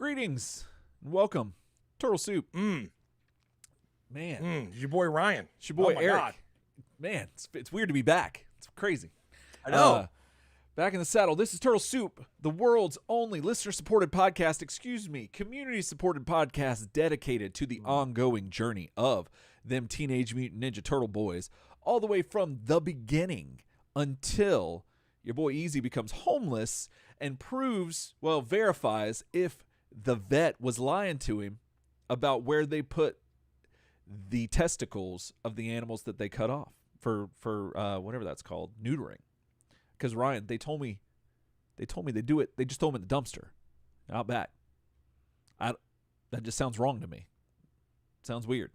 Greetings and welcome, Turtle Soup. Man, It's your boy Ryan. it's your boy Oh my Eric. God. Man, it's weird to be back. It's crazy. I know. Back in the saddle. This is Turtle Soup, the world's only listener-supported podcast, community-supported podcast dedicated to the ongoing journey of them Teenage Mutant Ninja Turtle boys, all the way from the beginning until your boy Easy becomes homeless and verifies if the vet was lying to him about where they put the testicles of the animals that they cut off for whatever that's called, neutering. Because Ryan, they told me they do it. They just throw them in the dumpster, out back. That just sounds wrong to me. Sounds weird.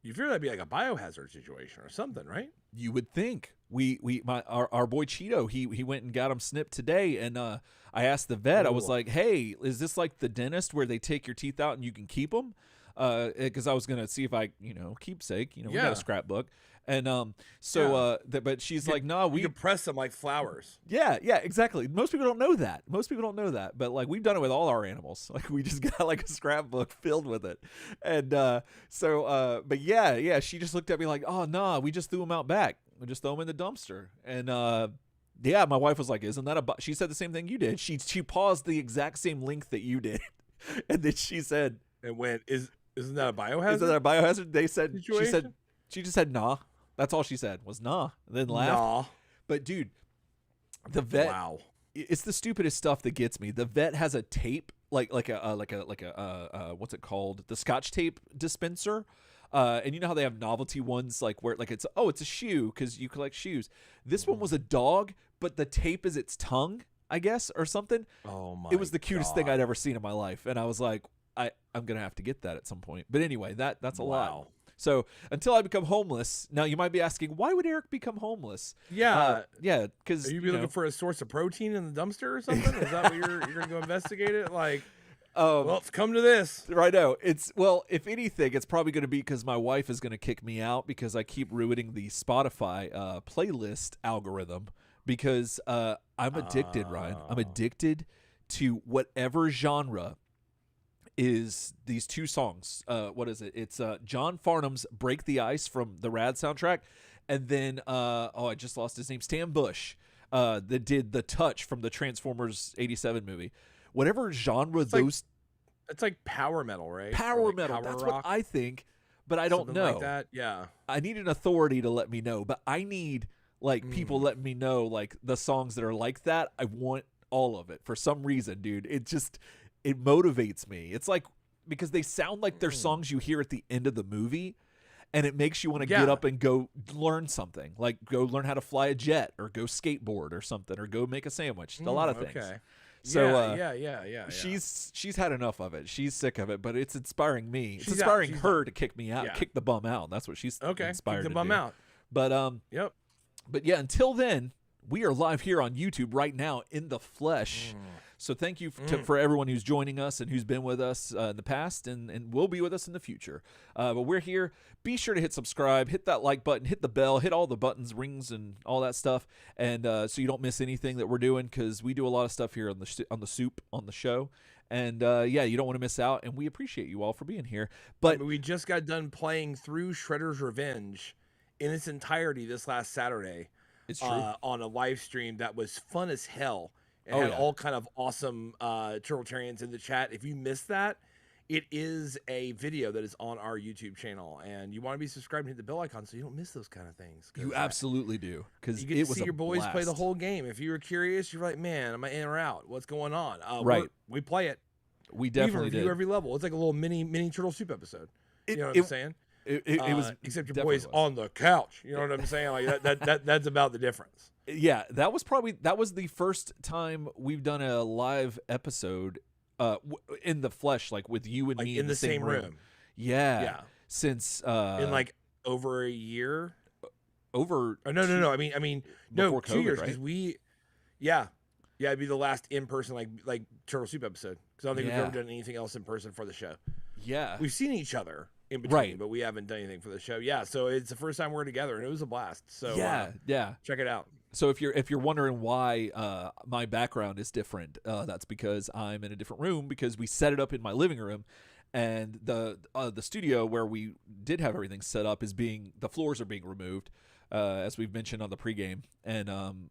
You figure that'd be like a biohazard situation or something, right? You would think. Our boy Cheeto, he went and got him snipped today, and I asked the vet. I was like, "Hey, is this like the dentist where they take your teeth out and you can keep them?" Because I was gonna see if I, keepsake. We got a scrapbook, and but she's like, "No, we can press them like flowers." Yeah, exactly. Most people don't know that. But like we've done it with all our animals. Like we just got like a scrapbook filled with it, and but yeah. She just looked at me like, "Oh no, we just threw them out back. We just throw them in the dumpster." And yeah, my wife was like, "Isn't that she said the same thing you did. She paused the exact same length that you did, and then she said, "And when isn't that a biohazard? Isn't that a biohazard?" They said situation? she just said nah. That's all she said was nah. And then laughed. Nah. But dude, the vet. Wow. It's the stupidest stuff that gets me. The vet has a tape, like a what's it called? The Scotch tape dispenser. And you know how they have novelty ones, like where like it's a shoe because you collect shoes. This one was a dog, but the tape is its tongue, I guess, or something. Oh my! It was the cutest thing I'd ever seen in my life, and I was like, I'm gonna have to get that at some point. But anyway, that's a lot. So until I become homeless, now you might be asking, why would Eric become homeless? Yeah, because are you looking for a source of protein in the dumpster or something? Is that what you're gonna go investigate it? Like, well, it's come to this. Right now, if anything, it's probably gonna be because my wife is gonna kick me out because I keep ruining the Spotify playlist algorithm because I'm addicted, Ryan. I'm addicted to whatever genre is these two songs. What is it? It's John Farnham's "Break the Ice" from the Rad soundtrack, and then I just lost his name, Stan Bush, that did "The Touch" from the Transformers '87 movie. Whatever genre it's like power metal, right? Power like metal. Power That's rock, what I think, but I don't something know. like that. Yeah. I need an authority to let me know, but I need like people letting me know like the songs that are like that. I want all of it for some reason, dude. It motivates me. It's like because they sound like they're songs you hear at the end of the movie, and it makes you want to get up and go learn something, like go learn how to fly a jet or go skateboard or something or go make a sandwich. A lot of things. Okay. So yeah. She's had enough of it. She's sick of it, but it's inspiring me. It's inspiring her to kick me out, kick the bum out. That's what she's inspired kick the to bum do. out. But Yep. But yeah, until then, we are live here on YouTube right now in the flesh. So thank you for everyone who's joining us and who's been with us in the past and will be with us in the future. But we're here. Be sure to hit subscribe, hit that like button, hit the bell, hit all the buttons, rings, and all that stuff, and so you don't miss anything that we're doing because we do a lot of stuff here on the show. And you don't want to miss out, and we appreciate you all for being here. But we just got done playing through Shredder's Revenge in its entirety this last Saturday. It's true. On a live stream that was fun as hell. It had all kind of awesome Turtletarians in the chat. If you missed that, it is a video that is on our YouTube channel, and you want to be subscribed and hit the bell icon so you don't miss those kind of things. You absolutely do, because you get to see your boys play the whole game. If you were curious, you're like, man, am I in or out? What's going on? Right. We play it. We definitely review every level. It's like a little mini Turtle Soup episode. You know what I'm saying? It was except your boys on the couch. You know what I'm saying? Like that's about the difference. Yeah, that was the first time we've done a live episode in the flesh, like with you and me in the same room. Yeah. Since in like over a year. No. I mean, no, 2 years because right? it'd be the last in person like Turtle Soup episode because I don't think we've ever done anything else in person for the show. Yeah, we've seen each other in between, but we haven't done anything for the show. Yeah, so it's the first time we're together, and it was a blast. So check it out. So if you're wondering why my background is different, that's because I'm in a different room because we set it up in my living room, and the studio where we did have everything set up the floors are being removed, as we've mentioned on the pregame, and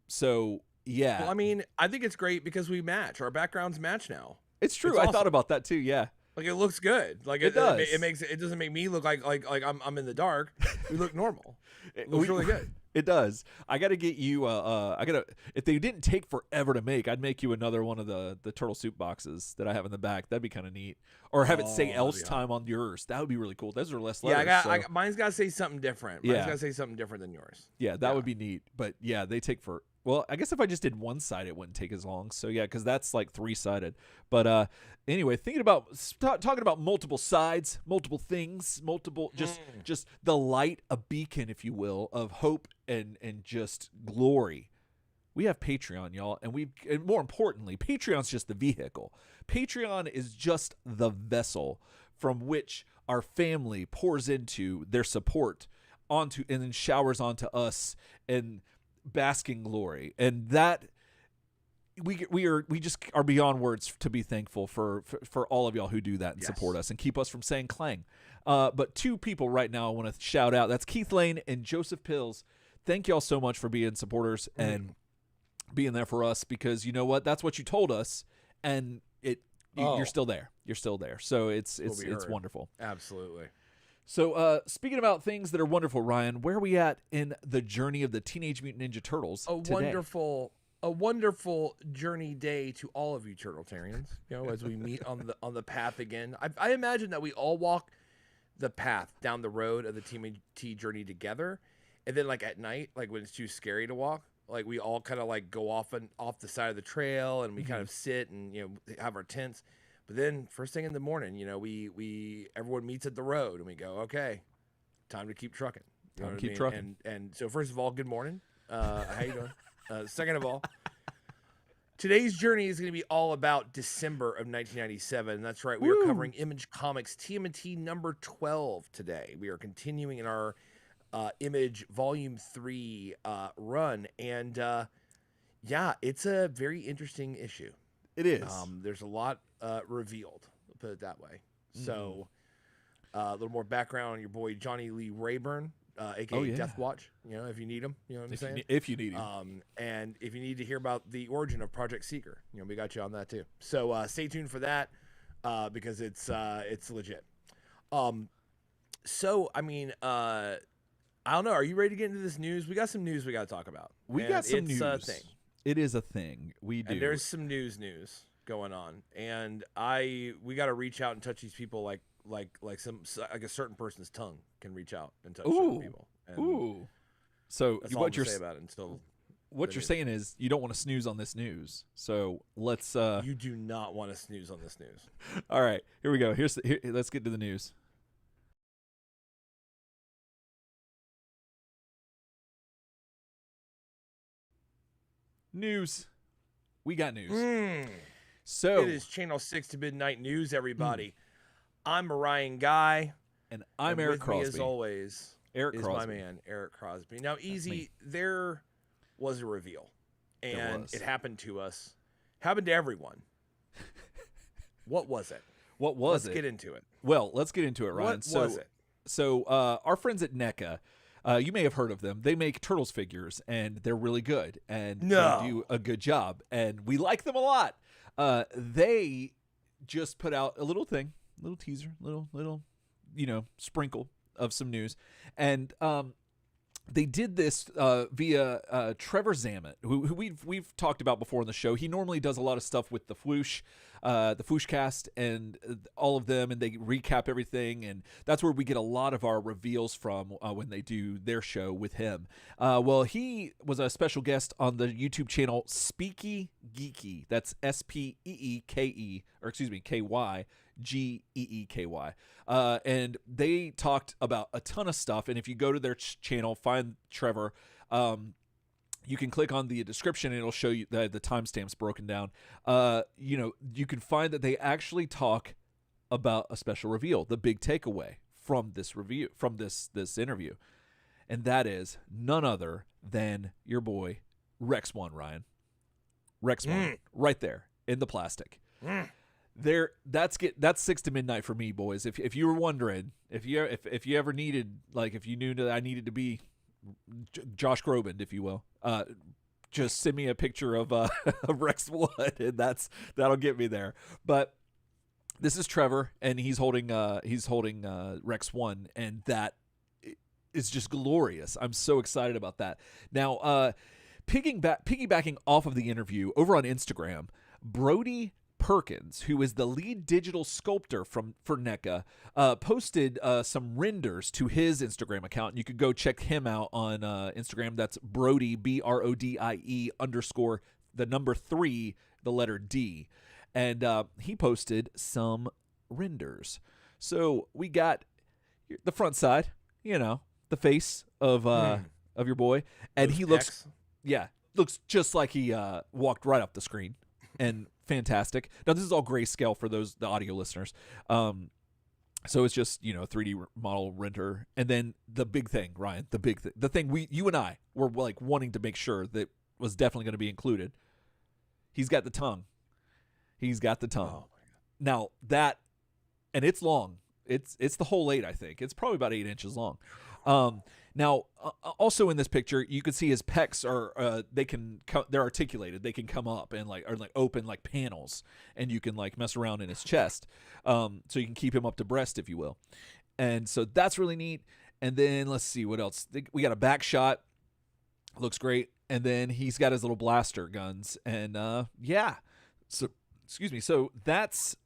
so yeah. Well, I mean, I think it's great because we match. Our backgrounds match now. It's true. It's I awesome. thought about that too. Yeah. Like it looks good. Like it does. It doesn't make me look like I'm in the dark. We look normal. It looks really good. It does. I got to get you. If they didn't take forever to make, I'd make you another one of the turtle soup boxes that I have in the back. That'd be kind of neat. Or have it say else time on yours. That would be really cool. Those are less letters. Yeah, mine's got to say something different. Mine's got to say something different than yours. Yeah, that would be neat. But yeah, they take for. Well, I guess if I just did one side, it wouldn't take as long. So yeah, because that's like 3-sided. But anyway, talking about multiple sides, multiple things, just the light, a beacon, if you will, of hope and just glory. We have Patreon, y'all, and more importantly, Patreon's just the vehicle. Patreon is just the vessel from which our family pours into their support and then showers onto us and basking glory, and that we just are beyond words to be thankful for all of y'all who do that and support us and keep us from saying clang. But 2 people right now I want to shout out. That's Keith Lane and Joseph Pills. Thank y'all so much for being supporters and being there for us, because you know what? That's what you told us, and you're still there. You're still there. So it's wonderful. Absolutely. So, speaking about things that are wonderful, Ryan, where are we at in the journey of the Teenage Mutant Ninja Turtles today? A wonderful journey day to all of you Turtletarians. You know, as we meet on the path again. I imagine that we all walk the path down the road of the TMNT journey together, and then like at night, like when it's too scary to walk, like we all kind of like go off the side of the trail, and we kind of sit and have our tents. But then first thing in the morning, everyone meets at the road and we go, okay, time to keep trucking. Time to keep trucking. And so first of all, good morning. How you doing? Second of all, today's journey is going to be all about December of 1997. That's right. We are covering Image Comics TMNT number 12 today. We are continuing in our Image Volume 3 run. And it's a very interesting issue. It is. There's a lot revealed, we'll put it that way. So a little more background on your boy Johnny Lee Rayburn, aka Death Watch, if you need him, you know what I'm saying? If you need him. And if you need to hear about the origin of Project Seeker, we got you on that too. So stay tuned for that because it's legit. So I mean, I don't know, are you ready to get into this news? We got some news we got to talk about. It's news. A thing. It is a thing. We do. And there's some news going on, and we got to reach out and touch these people like a certain person's tongue can reach out and touch certain people. And so that's all I'm gonna say about it until what you're saying is you don't want to snooze on this news. So let's. You do not want to snooze on this news. All right, here we go. Let's get to the news. News. We got news. So it is Channel 6 to Midnight News, everybody. I'm Ryan Guy. And I'm Eric Crosby. Me, as always, Eric Crosby. My man, Eric Crosby. Now, there was a reveal. And it happened to us. Happened to everyone. What was it? Let's get into it. Well, let's get into it, Ryan. What was it? So our friends at Neca, you may have heard of them. They make Turtles figures, and they're really good, and they do a good job, and we like them a lot. They just put out a little teaser, little, sprinkle of some news, and they did this via Trevor Zammit, who we've talked about before on the show. He normally does a lot of stuff with the Fwooshcast and all of them, and they recap everything, and that's where we get a lot of our reveals from when they do their show with him. Well, he was a special guest on the YouTube channel Speaky Geeky. That's SPEEKE, or excuse me, KYGEEKY. And they talked about a ton of stuff, and if you go to their channel, find Trevor, you can click on the description and it'll show you the timestamps broken down. You can find that they actually talk about a special reveal, the big takeaway from this review, from this interview. And that is none other than your boy Rex 1, Ryan. Rex 1, right there in the plastic. There, that's 6 to midnight for me, boys. If you were wondering, if you ever needed, like, if you knew that I needed to be Josh Groban, if you will, just send me a picture of Rex 1, and that'll get me there. But this is Trevor, and he's holding Rex 1, and that is just glorious. I'm so excited about that. Now, piggybacking off of the interview over on Instagram, Brody Perkins, who is the lead digital sculptor for Neca, posted some renders to his Instagram account. And you could go check him out on Instagram. That's Brody, BRODIE _ the number 3, the letter D. And he posted some renders. So we got the front side, the face of your boy. And he looks just like he walked right off the screen. And fantastic. Now, this is all grayscale for the audio listeners. So it's just, 3D model render. And then the big thing, Ryan, the thing you and I were like wanting to make sure that was definitely going to be included. He's got the tongue. Oh, my God. Now and it's long. It's the whole 8, I think. It's probably about 8 inches long. Now, also in this picture, you can see his pecs are they're articulated. They can come up and are open like panels, and you can mess around in his chest, so you can keep him up to breast, if you will. And so that's really neat. And then let's see what else. We got a back shot. Looks great. And then he's got his little blaster guns. And so excuse me. So that's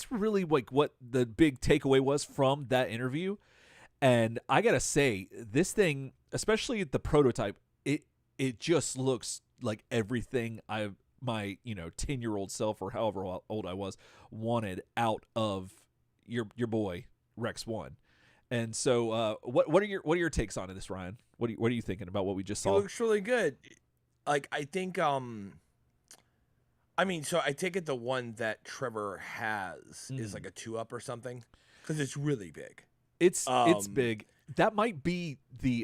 really what the big takeaway was from that interview. And I gotta say, this thing, especially the prototype, it just looks like everything my 10-year-old self, or however old I was, wanted out of your boy Rex 1. And so, what are your takes on this, Ryan? What are you thinking about what we just saw? It looks really good. I think so I take it the one that Trevor has is like a 2-up or something, because it's really big. It's big. That might be the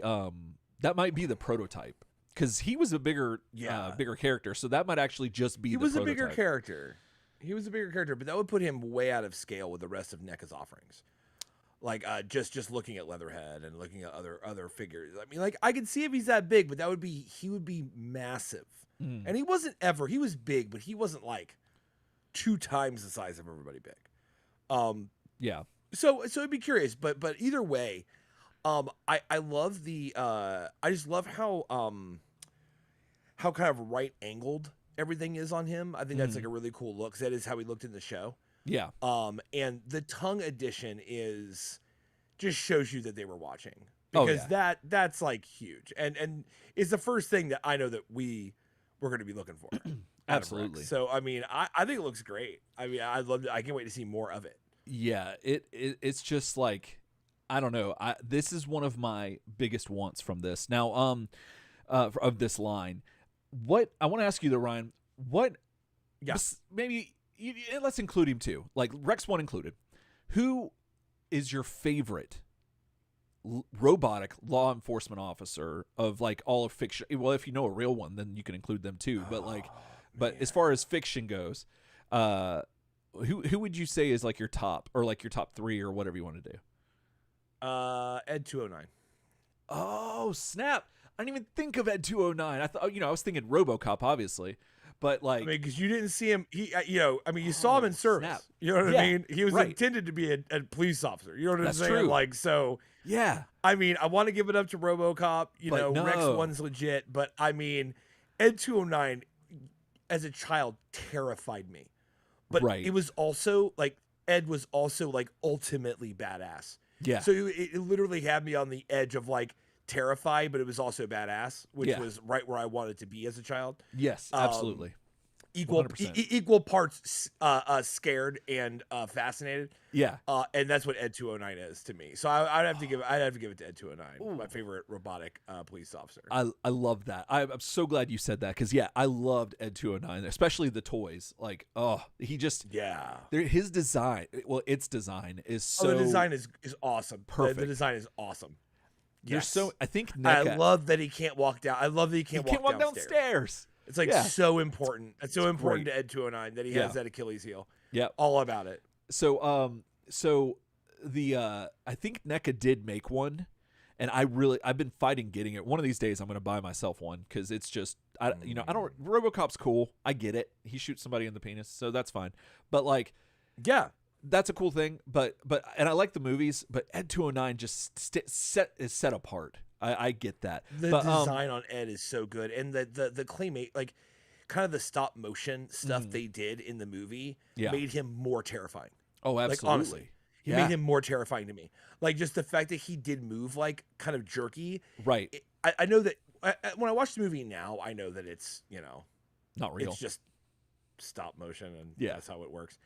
prototype, because he was a bigger character. So that might actually just be. He was a bigger character. But that would put him way out of scale with the rest of NECA's offerings. Just looking at Leatherhead and looking at other figures. I mean, I could see if he's that big, but he would be massive. And he wasn't ever. He was big, but he wasn't 2 times the size of everybody big. Yeah. So I'd be curious, but either way, I love I just love how kind of right angled everything is on him. I think that's a really cool look, 'cause that is how he looked in the show. Yeah. And the tongue addition just shows you that they were watching, because that's huge, and it's the first thing that I know that we're going to be looking for. Absolutely. So I mean, I think it looks great. I mean, I can't wait to see more of it. Yeah, it's just I don't know. This is one of my biggest wants from this. Now, of this line. What I want to ask you though, Ryan, maybe let's include him too, Rex 1 included. Who is your favorite robotic law enforcement officer of all of fiction? Well, if you know a real one, then you can include them too. But as far as fiction goes, who would you say is your top, or your top 3, or whatever you want to do? Ed 209. Oh, snap. I didn't even think of Ed 209. I thought, I was thinking RoboCop, obviously, but because you didn't see him. You saw him in service. Snap. You know what I mean? He was intended to be a police officer. You know what I'm saying? True. So yeah. I mean, I want to give it up to RoboCop. Rex 1's legit, but I mean, Ed 209 as a child terrified me. But it was also Ed was also ultimately badass. Yeah. So it literally had me on the edge of terrified, but it was also badass, which was right where I wanted to be as a child. Yes, absolutely. Equal parts scared and fascinated. Yeah. And that's what Ed 209 is to me. So I'd have to give it to Ed 209, my favorite robotic police officer. I love that. I'm so glad you said that, because I loved Ed 209, especially the toys. His design. Well, its design is so. The design is awesome. Perfect. The design is awesome. There's so I think I Neca, love that he can't walk down. I love that he can't walk downstairs. It's like so important. It's so important great. to Ed 209 that he has that Achilles heel. Yeah, all about it. So the I think Neca did make one, and I've been fighting getting it. One of these days I'm going to buy myself one because it's just RoboCop's cool. I get it. He shoots somebody in the penis, so that's fine. But like, yeah, that's a cool thing. But and I like the movies, but Ed 209 just is set apart. I get that. The design on Ed is so good, and the claymate, like kind of the stop motion stuff they did in the movie made him more terrifying. Oh, absolutely. Like, honestly, it made him more terrifying to me. Like just the fact that he did move like kind of jerky. Right. I know that when I watch the movie now, I know that it's not real. It's just stop motion, and that's how it works.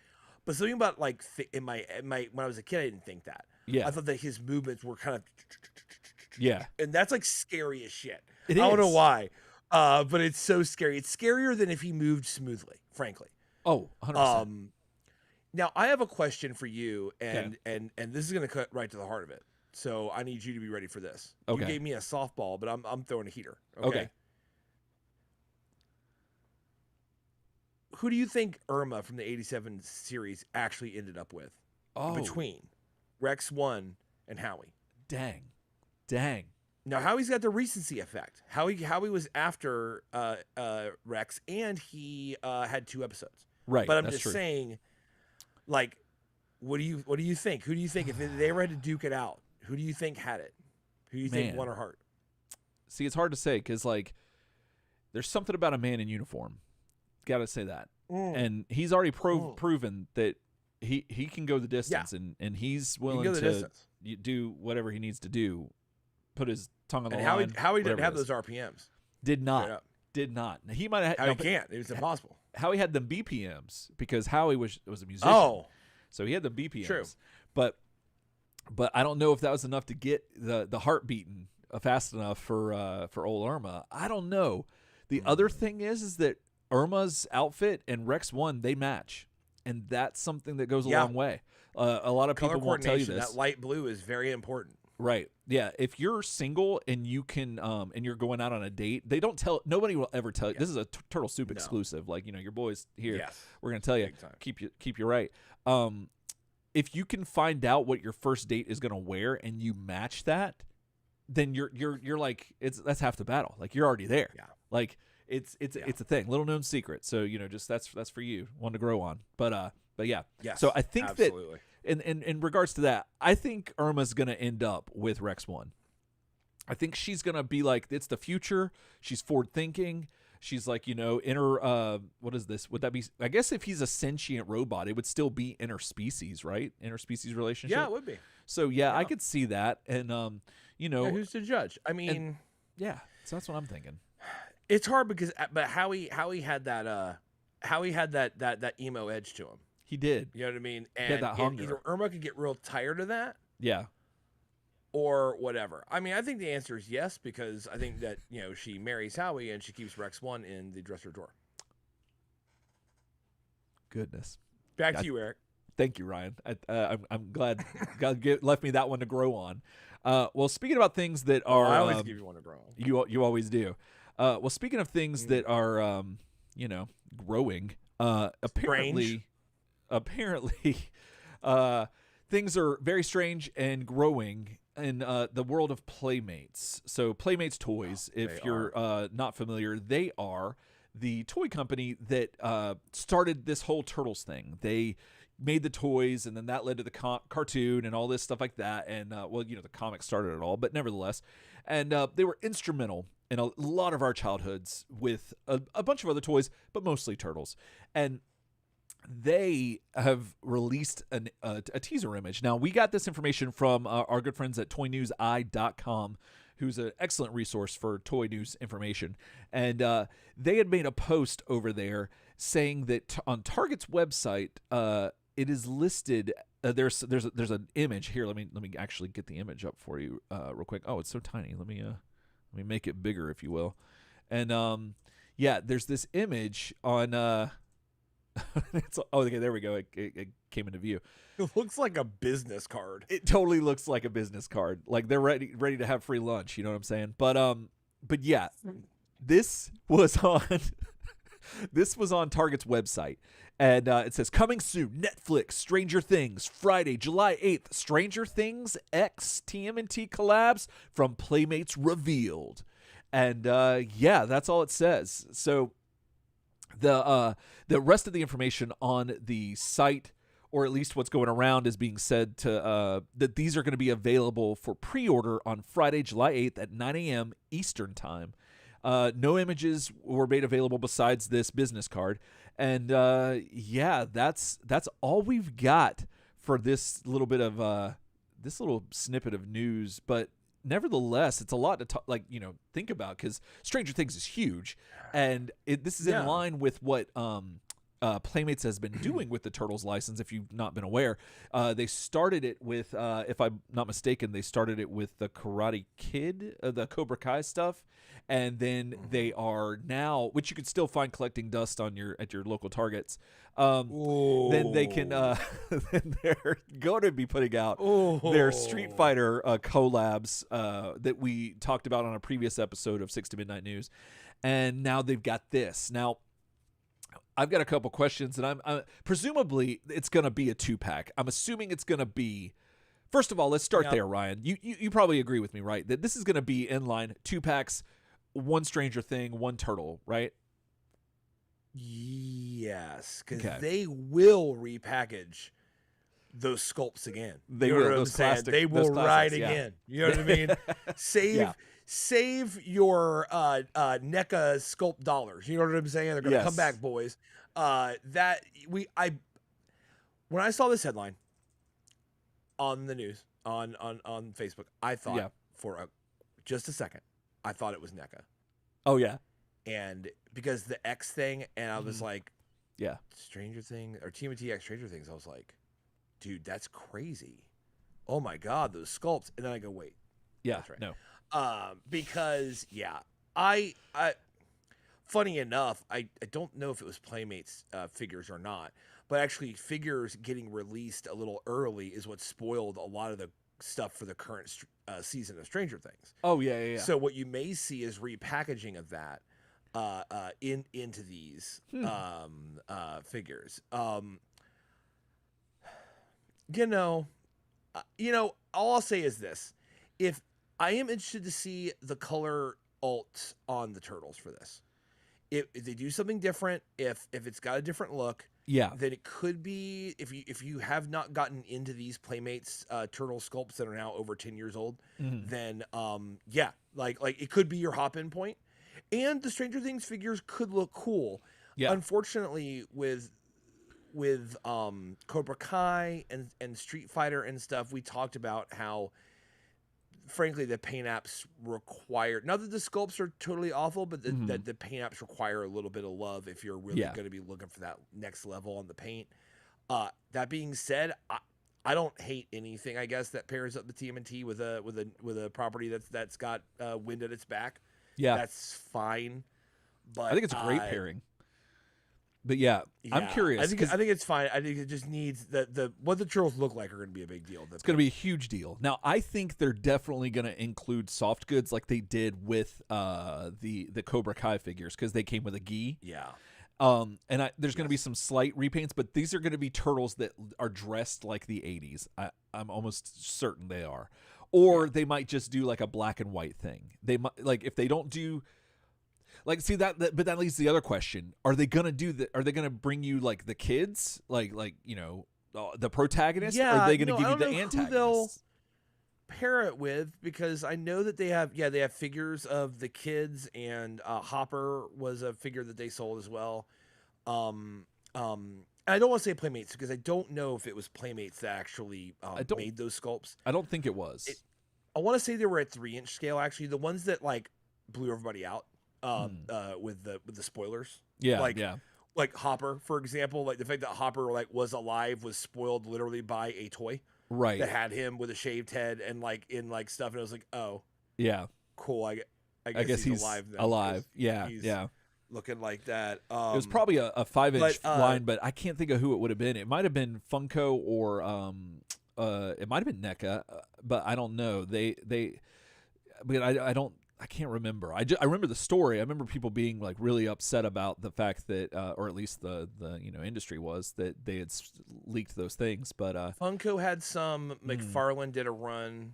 But something about like in my when I was a kid, I didn't think that. Yeah. I thought that his movements were kind of and that's like scary as shit. I don't know why, but it's so scary. It's scarier than if he moved smoothly, frankly. Oh, 100%. Now I have a question for you, and this is going to cut right to the heart of it. So I need you to be ready for this. Okay. You gave me a softball, but I'm throwing a heater. Okay. Who do you think Irma from the 87 series actually ended up with? Between Rex 1 and Howie. Dang. Now Howie's got the recency effect. Howie was after Rex, and he had 2 episodes. Right. But I'm just saying, like, what do you think? Who do you think if they ever had to duke it out? Who do you think had it? Who do you think won her heart? See, it's hard to say because like, there's something about a man in uniform. Got to say that, and he's already proven that he can go the distance, and he's willing to do whatever he needs to do. Put his tongue on the line. Howie didn't have those RPMs. Did not. He might have. Howie can't. It was impossible. Howie had them BPMs because Howie was a musician. So he had the BPMs. True. But I don't know if that was enough to get the heart beating fast enough for old Irma. I don't know. The other thing is that Irma's outfit and Rex 1, they match, and that's something that goes a long way. A lot of people won't tell you this. That light blue is very important. Right. Yeah. If you're single and you can, and you're going out on a date, they don't tell. Nobody will ever tell you. This is a Turtle Soup exclusive. Like your boys here. Yes. We're gonna tell you. Keep you right. If you can find out what your first date is gonna wear and you match that, then you're like that's half the battle. Like you're already there. Yeah. Like it's a thing. Little known secret. So just that's for you. One to grow on. But yeah. Yes, so I think absolutely. that. In regards to that, I think Irma's going to end up with Rex 1. I think she's going to be like, it's the future. She's forward thinking. She's like, in her, what is this? Would that be, I guess if he's a sentient robot, it would still be interspecies, right? Interspecies relationship. Yeah, it would be. So yeah, I could see that. And, who's to judge? I mean, so that's what I'm thinking. It's hard because, but Howie had that emo edge to him. He did. You know what I mean? And either Irma could get real tired of that. Yeah. Or whatever. I mean, I think the answer is yes, because I think that, she marries Howie and she keeps Rex 1 in the dresser drawer. Goodness. Back to you, Eric. Thank you, Ryan. I'm glad God left me that one to grow on. Well, speaking about things that are... I always give you one to grow on. You always do. Well, speaking of things that are, growing, apparently... things are very strange and growing in the world of Playmates. So Playmates Toys, if you're not familiar, they are the toy company that started this whole Turtles thing. They made the toys, and then that led to the cartoon and all this stuff like that. And, the comic started it all, but nevertheless. And they were instrumental in a lot of our childhoods with a bunch of other toys, but mostly Turtles. And they have released a teaser image. Now, we got this information from our good friends at toynewseye.com, who's an excellent resource for toy news information. And they had made a post over there saying that on Target's website, it is listed. There's an image here. Let me actually get the image up for you real quick. Oh, it's so tiny. Let me make it bigger, if you will. And there's this image on. Okay, there we go. It came into view. It looks like a business card. It totally looks like a business card. Like they're ready to have free lunch. You know what I'm saying? But yeah, this was on this was on Target's website, and it says coming soon: Netflix, Stranger Things, Friday, July 8th. Stranger Things X TMNT collabs from Playmates revealed, and yeah, that's all it says. So the rest of the information on the site, or at least what's going around, is being said to that these are going to be available for pre-order on Friday, July 8th at 9 a.m. Eastern Time. No images were made available besides this business card. And yeah, that's all we've got for this little bit of this little snippet of news. But nevertheless, it's a lot to think about, because Stranger Things is huge, and this is in line with what Playmates has been doing with the Turtles license. If you've not been aware, they started it with, if I'm not mistaken, they started it with the Karate Kid, the Cobra Kai stuff, and then they are now, which you can still find collecting dust on at your local Targets. Then they can, then they're going to be putting out their Street Fighter collabs that we talked about on a previous episode of 6 to Midnight News, and now they've got this now. I've got a couple questions, and I'm presumably it's going to be a 2-pack. I'm assuming it's going to be. First of all, let's start there, Ryan. You probably agree with me, right? That this is going to be in line 2-packs, one Stranger Thing, one Turtle, right? Yes, because they will repackage those sculpts again. They will. Those classics. They will ride again. You know what I mean? Save your NECA sculpt dollars. You know what I'm saying? They're gonna come back, boys. When I saw this headline on the news on Facebook, I thought for just a second, I thought it was NECA. Oh yeah. And because the X thing, and I was like, Stranger Things or TMNT X Stranger Things, I was like, dude, that's crazy. Oh my God, those sculpts. And then I go, wait. Yeah, that's right. No. Because I funny enough, I don't know if it was Playmates figures or not, but actually figures getting released a little early is what spoiled a lot of the stuff for the current season of Stranger Things. Oh yeah. So what you may see is repackaging of that into these figures. All I'll say is this: if I am interested to see the color alts on the Turtles for this. If they do something different, if it's got a different look, then it could be, if you have not gotten into these Playmates turtle sculpts that are now over 10 years old, then like it could be your hop-in point. And the Stranger Things figures could look cool. Yeah. Unfortunately, with Cobra Kai and Street Fighter and stuff, we talked about how, frankly, the paint apps require, not that the sculpts are totally awful, but that the paint apps require a little bit of love if you're really going to be looking for that next level on the paint. That being said, I don't hate anything, I guess, that pairs up the TMNT with a property that's got wind at its back. Yeah, that's fine. But I think it's a great pairing. But I'm curious. I think it's fine. I think it just needs what the Turtles look like are going to be a big deal. It's going to be a huge deal. Now, I think they're definitely going to include soft goods like they did with the Cobra Kai figures, because they came with a gi. Yeah. And there's going to be some slight repaints, but these are going to be turtles that are dressed like the 80s. I'm almost certain they are. Or they might just do like a black and white thing. They might, like, if they don't do. Like, see but that leads to the other question: are they gonna do that? Are they gonna bring you like the kids, like the protagonist? Yeah, or are they gonna give you the antagonists? Who they'll pair it with, because I know that they have figures of the kids, and Hopper was a figure that they sold as well. I don't want to say Playmates, because I don't know if it was Playmates that actually made those sculpts. I don't think it was. I want to say they were at 3-inch scale, actually. The ones that like blew everybody out. With the spoilers, like Hopper, for example, like the fact that Hopper was alive was spoiled literally by a toy, right? That had him with a shaved head and in stuff, and I was like, oh, yeah, cool. I guess he's alive now. Yeah. looking like that. It was probably a 5-inch line, but I can't think of who it would have been. It might have been Funko or it might have been NECA, but I don't know. But I can't remember. I remember the story. I remember people being like really upset about the fact that, or at least the industry was, that they had leaked those things. But Funko had some. McFarlane did a run.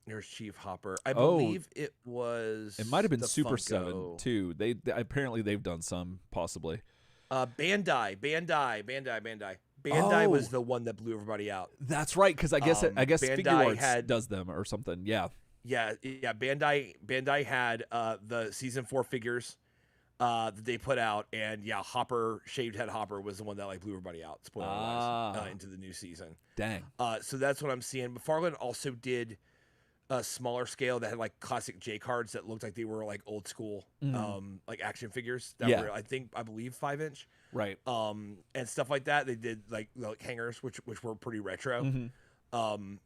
There's Chief Hopper. I believe it was. It might have been the Super Funko. 7 too. They apparently they've done some possibly. Bandai was the one that blew everybody out. That's right, because I guess Figuarts does them or something. Yeah. Bandai had the season 4 figures that they put out, and Hopper, shaved head Hopper, was the one that like blew everybody out. Spoiler wise, into the new season. Dang. So that's what I'm seeing. McFarlane also did a smaller scale that had like classic J cards that looked like they were like old school, like action figures that were, I believe 5-inch, right? And stuff like that. They did like hangers, which were pretty retro. And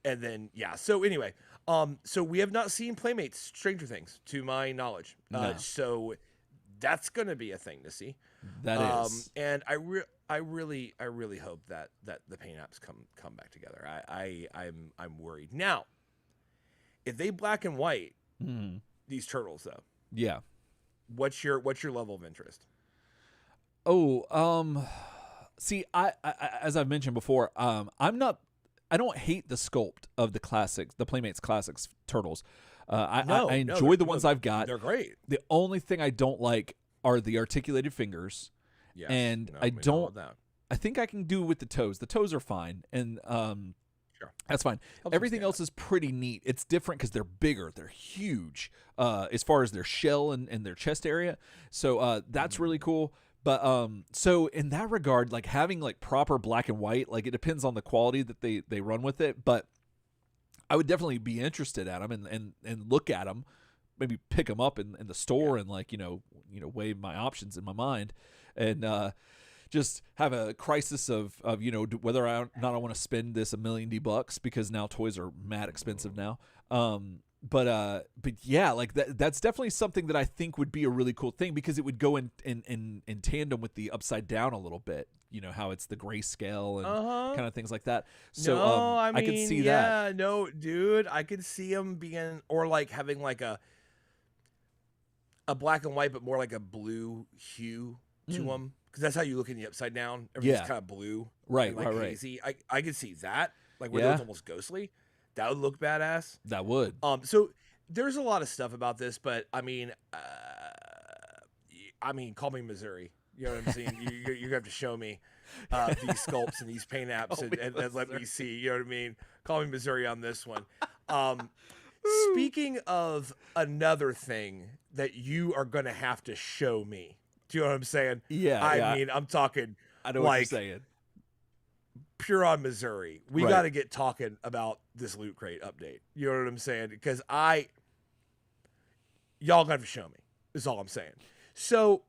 then so anyway, so we have not seen Playmates Stranger Things to my knowledge. No. So that's gonna be a thing to see. That is, and I really hope that the paint apps come back together. I'm worried now. If they black and white these turtles, though, what's your level of interest? See, I as I've mentioned before, I don't hate the sculpt of the classics, the Playmates Classics turtles. I enjoy the ones I've got. They're great. The only thing I don't like are the articulated fingers, and I think I can do with the toes. The toes are fine, and that's fine. Everything else is pretty neat. It's different because they're bigger. They're huge as far as their shell and their chest area. So that's really cool. But so in that regard, like having like proper black and white, like it depends on the quality that they run with it. But I would definitely be interested at them and look at them, maybe pick them up in the store and like, weigh my options in my mind. And just have a crisis of whether or not I want to spend this $1 million because now toys are mad expensive now. But yeah, like that's definitely something that I think would be a really cool thing because it would go in tandem with the upside down a little bit. You know how it's the grayscale and kind of things like that. So I could see that. Yeah, no, dude, I could see them being or like having like a black and white, but more like a blue hue to them. Because that's how you look in the upside down. Everything's kind of blue, right? And like hazy. I could see that, like where it's almost ghostly. That would look badass. That would. So there's a lot of stuff about this, but I mean, call me Missouri. You know what I'm saying? you have to show me these sculpts and these paint apps and let me see. You know what I mean? Call me Missouri on this one. Speaking of another thing that you are gonna have to show me. Do you know what I'm saying? Yeah. I mean, I'm talking. I know what you're saying. Pure on Missouri. We got to get talking about this Loot Crate update. You know what I'm saying? Because y'all got to show me. Is all I'm saying. So,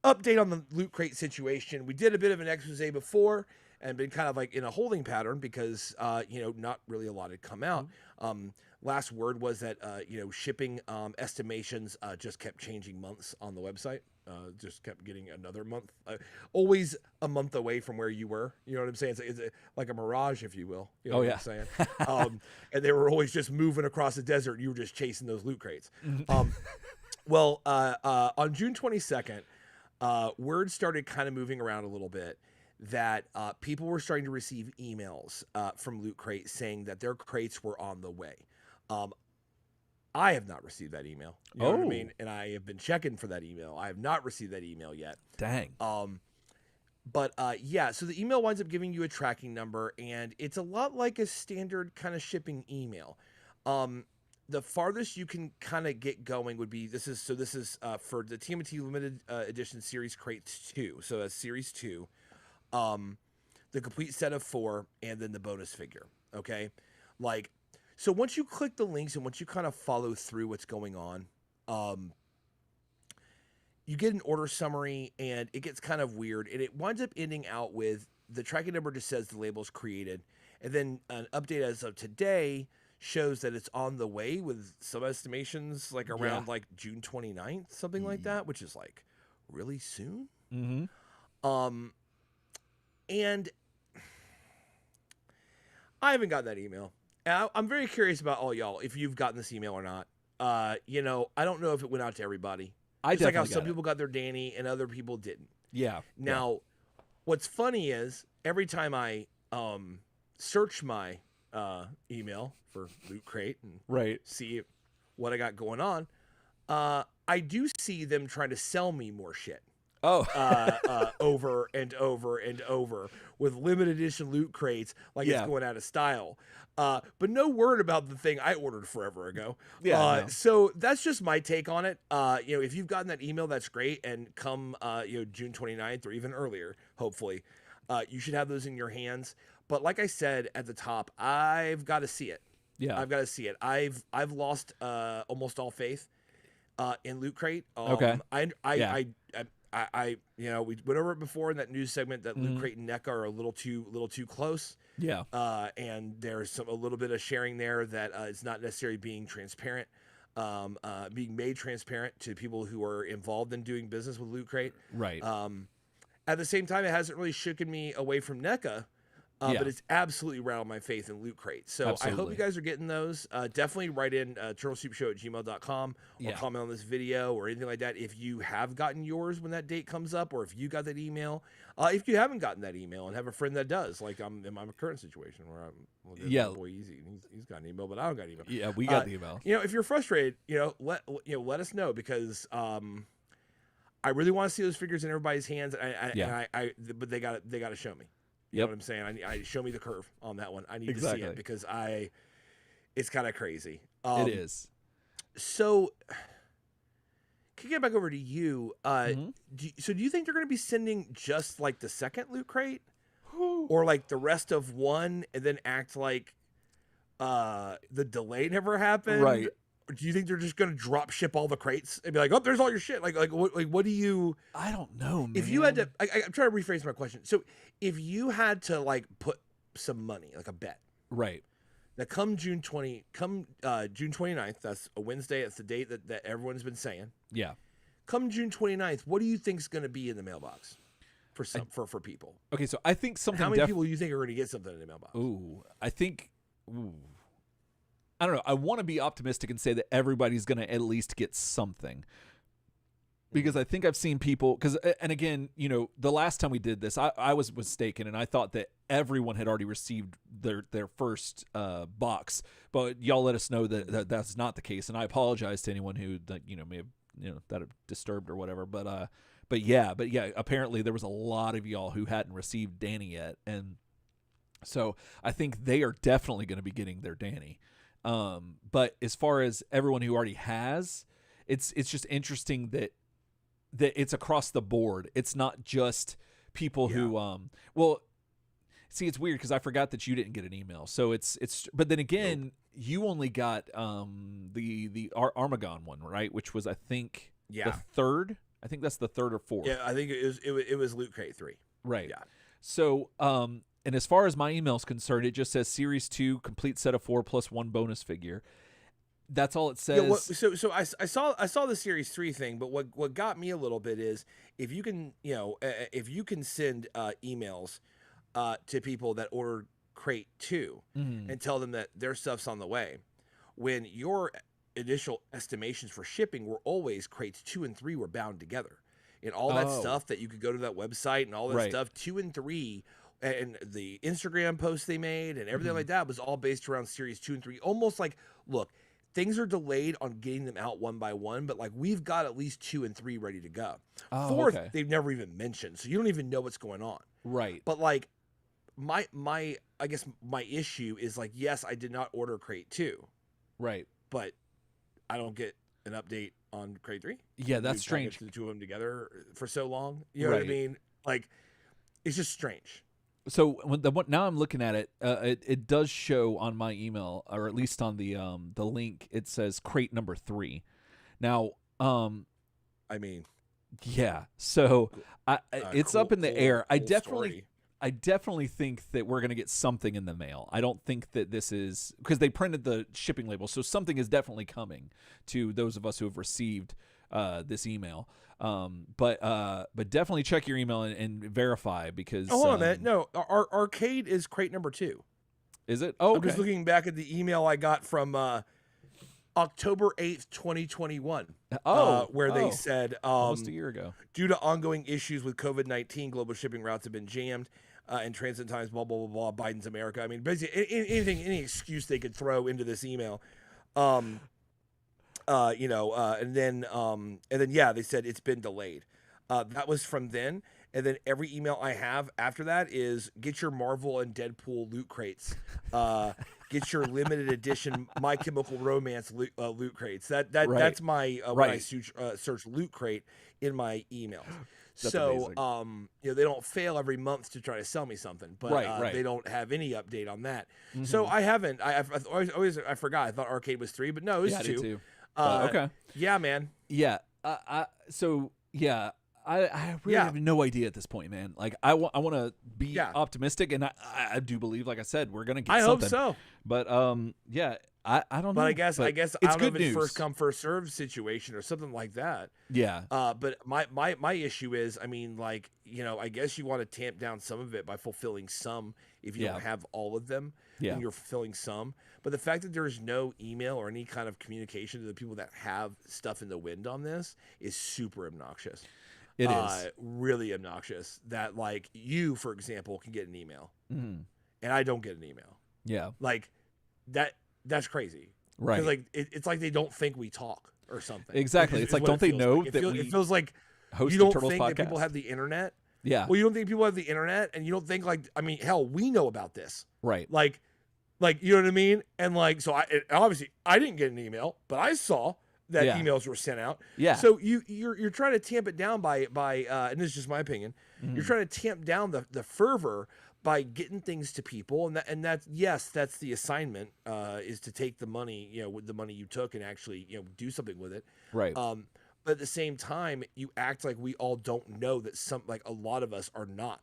update on the Loot Crate situation. We did a bit of an expose before and been kind of like in a holding pattern because, not really a lot had come out. Last word was that, shipping estimations just kept changing months on the website. Just kept getting another month, always a month away from where you were. You know what I'm saying? It's like a mirage, if you will. You know what I'm saying? And they were always just moving across the desert. And you were just chasing those Loot Crates. Well, on June 22nd, word started kind of moving around a little bit that people were starting to receive emails from Loot Crate saying that their crates were on the way. I have not received that email. You know what I mean? And I have been checking for that email. I have not received that email yet. Dang. But so the email winds up giving you a tracking number, and it's a lot like a standard kind of shipping email. The farthest you can kind of get going would be this is for the TMNT limited edition series crates 2. So that's series 2. The complete set of 4 and then the bonus figure. Okay? So once you click the links and once you kind of follow through what's going on, you get an order summary and it gets kind of weird. And it winds up ending out with the tracking number just says the label's created. And then an update as of today shows that it's on the way, with some estimations like around like June 29th, something like that, which is like really soon. And I haven't gotten that email. And I'm very curious about all y'all, if you've gotten this email or not. You know, I don't know if it went out to everybody. Just like how some people got their Danny and other people didn't. Yeah. Now, what's funny is every time I search my email for Loot Crate and see what I got going on, I do see them trying to sell me more shit. Over and over and over with limited edition Loot Crates, like it's going out of style. But no word about the thing I ordered forever ago. So that's just my take on it. You know, if you've gotten that email, that's great. And come, you know, June 29th or even earlier, hopefully, you should have those in your hands. But like I said at the top, I've got to see it. Yeah, I've got to see it. I've lost almost all faith in Loot Crate. I you know, we went over it before in that news segment that Loot Crate and Neca are a little too close. Yeah. And there's a little bit of sharing there that is not necessarily being transparent, being made transparent to people who are involved in doing business with Loot Crate. Right. At the same time, it hasn't really shooken me away from Neca. But it's absolutely rattled my faith in Loot Crate. So I hope you guys are getting those. Definitely write in turtlesoupshow@gmail.com or comment on this video or anything like that if you have gotten yours when that date comes up, or if you got that email. If you haven't gotten that email and have a friend that does, like I'm in my current situation where I'm boy easy. He's got an email, but I don't got an email. Yeah, we got the email. You know, if you're frustrated, let us know, because I really want to see those figures in everybody's hands. But they got to show me. You know what I'm saying? I show me the curve on that one. I need to see it, because it's kind of crazy. It is. So, can I get back over to you? Do you think they're going to be sending just like the second Loot Crate, or like the rest of one, and then act like the delay never happened? Right. Or do you think they're just going to drop ship all the crates and be like, oh, there's all your shit? What do you... I don't know, man. If you had to... I'm trying to rephrase my question. So if you had to like put some money, like a bet. Right. Now come June 29th, that's a Wednesday. That's the date that everyone's been saying. Yeah. Come June 29th, what do you think is going to be in the mailbox for people? Okay, so I think something... How many people do you think are going to get something in the mailbox? I don't know. I want to be optimistic and say that everybody's going to at least get something, because I think I've seen people, and again, you know, the last time we did this, I was mistaken, and I thought that everyone had already received their first box, but y'all let us know that that's not the case, and I apologize to anyone who may have that have disturbed or whatever, but yeah, apparently there was a lot of y'all who hadn't received Danny yet, and so I think they are definitely going to be getting their Danny. But as far as everyone who already has, it's just interesting that it's across the board. It's not just people who, see, it's weird because I forgot that you didn't get an email. So but then again, you only got, the Armagon one, right? Which was, I think, the third. I think that's the third or fourth. Yeah. I think it was Loot Crate 3. Right. Yeah. So, and as far as my email is concerned, it just says Series 2, complete set of 4 plus 1 bonus figure. That's all it says. Yeah, so I saw the Series 3 thing, but what got me a little bit is if you can send emails to people that ordered Crate 2 and tell them that their stuff's on the way, when your initial estimations for shipping were always Crates 2 and 3 were bound together, and all that stuff that you could go to that website and all that stuff 2 and 3. And the Instagram posts they made and everything like that was all based around Series 2 and 3. Almost like, look, things are delayed on getting them out one by one, but like we've got at least 2 and 3 ready to go. Fourth, they've never even mentioned, so you don't even know what's going on. Right. But like my I guess my issue is like, yes, I did not order Crate 2. Right. But I don't get an update on Crate 3. Yeah, that's strange. The two of them together for so long. You know what I mean? Like, it's just strange. So now I'm looking at it. It does show on my email, or at least on the link. It says Crate number 3. Now, I mean, yeah. So it's cool, up in the air. I definitely, story. I definitely think that we're going to get something in the mail. I don't think that this is because they printed the shipping label, so something is definitely coming to those of us who have received this email. But definitely check your email and verify because. Oh, hold on a minute. No, our arcade is crate number 2. Is it? Oh, okay. I'm just looking back at the email I got from October 8th, 2021. Where they said almost a year ago, due to ongoing issues with COVID-19, global shipping routes have been jammed. And transit times, blah, blah, blah, blah, Biden's America. I mean, basically any excuse they could throw into this email. And then, yeah, they said it's been delayed. That was from then. And then every email I have after that is get your Marvel and Deadpool loot crates. Get your limited edition My Chemical Romance loot crates. That's my, when I search loot crate in my emails. That's amazing. They don't fail every month to try to sell me something, but they don't have any update on that. Mm-hmm. So I haven't. I forgot. I thought Arcade was 3, but no, it was 2. Okay. Yeah, man. Yeah. I really have no idea at this point, man. Like I want to be optimistic, and I do believe, like I said, we're gonna get something. I hope so. But I don't know. But I guess I it's don't know good if it's news. First come first served situation or something like that. Yeah. But my issue is, I mean, like, I guess you want to tamp down some of it by fulfilling some if you don't have all of them. Yeah. And you're fulfilling some. But the fact that there's no email or any kind of communication to the people that have stuff in the wind on this is super obnoxious. It is really obnoxious that, like, you, for example, can get an email and I don't get an email. Yeah. Like that's crazy. Right. Like it's like they don't think we talk or something. Exactly. It's like, don't they know that it feels like host you don't Turtles think podcast? that people have the internet? Yeah. Well, you don't think people have the internet, and you don't think, like, I mean, hell, we know about this. Right. Like, you know what I mean? And like, so obviously I didn't get an email, but I saw that emails were sent out. Yeah. So you're trying to tamp it down by and this is just my opinion. You're trying to tamp down the fervor by getting things to people, and that's the assignment is to take the money, with the money you took and actually, do something with it. Right. But at the same time, you act like we all don't know that a lot of us are not.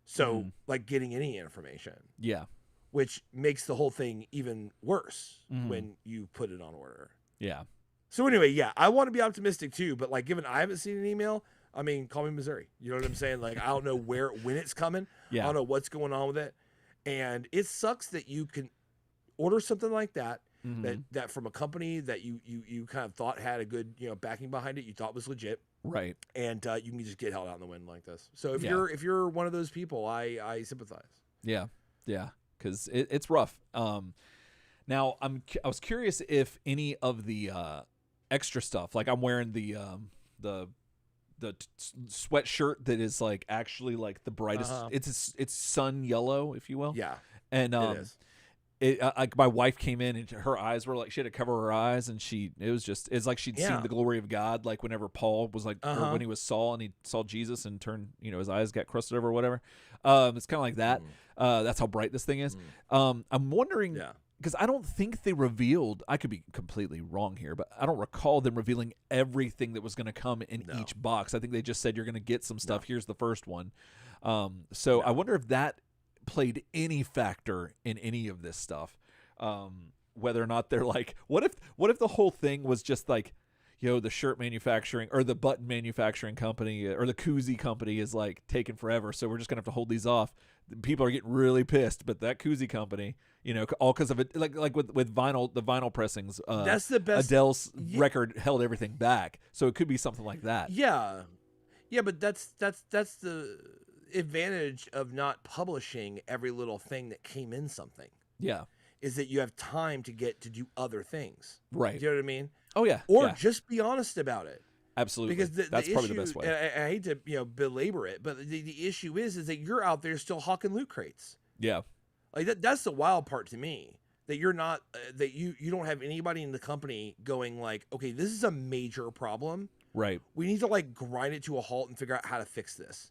So like getting any information. Yeah. Which makes the whole thing even worse when you put it on order. Yeah. So anyway, I want to be optimistic too, but like, given I haven't seen an email, I mean, call me Missouri. You know what I'm saying? Like, I don't know when it's coming. Yeah. I don't know what's going on with it. And it sucks that you can order something like that, that from a company that you kind of thought had a good, backing behind it, you thought was legit. Right. And you can just get held out in the wind like this. So if you're one of those people, I sympathize. Yeah. Yeah. Cause it's rough. Now I was curious if any of the extra stuff, like I'm wearing the sweatshirt that is like actually like the brightest. It's sun yellow, if you will. Yeah, and it is. Like my wife came in and her eyes were like, she had to cover her eyes, and it's like she'd seen the glory of God, like whenever Paul was like, or when he was Saul and he saw Jesus and turned, his eyes got crusted over or whatever. It's kind of like that. That's how bright this thing is. I'm wondering. Yeah. Because I don't think they revealed, I could be completely wrong here, but I don't recall them revealing everything that was going to come in each box. I think they just said you're going to get some stuff. Here's the first one. I wonder if that played any factor in any of this stuff. Whether or not they're like, what if the whole thing was just like, the shirt manufacturing or the button manufacturing company or the koozie company is like taking forever, so we're just going to have to hold these off. People are getting really pissed, but that koozie company, all because of it, like with vinyl, the vinyl pressings. That's the best. Adele's record held everything back, so it could be something like that. Yeah, but that's the advantage of not publishing every little thing that came in something. Yeah, is that you have time to get to do other things. Right. Do you know what I mean? Oh yeah. Or just be honest about it. Absolutely. Because that's the probably issue, the best way. I hate to belabor it, but the issue is that you're out there still hawking loot crates. Yeah. Like that's the wild part to me, that you're not that you don't have anybody in the company going like, okay, this is a major problem. Right. We need to like grind it to a halt and figure out how to fix this.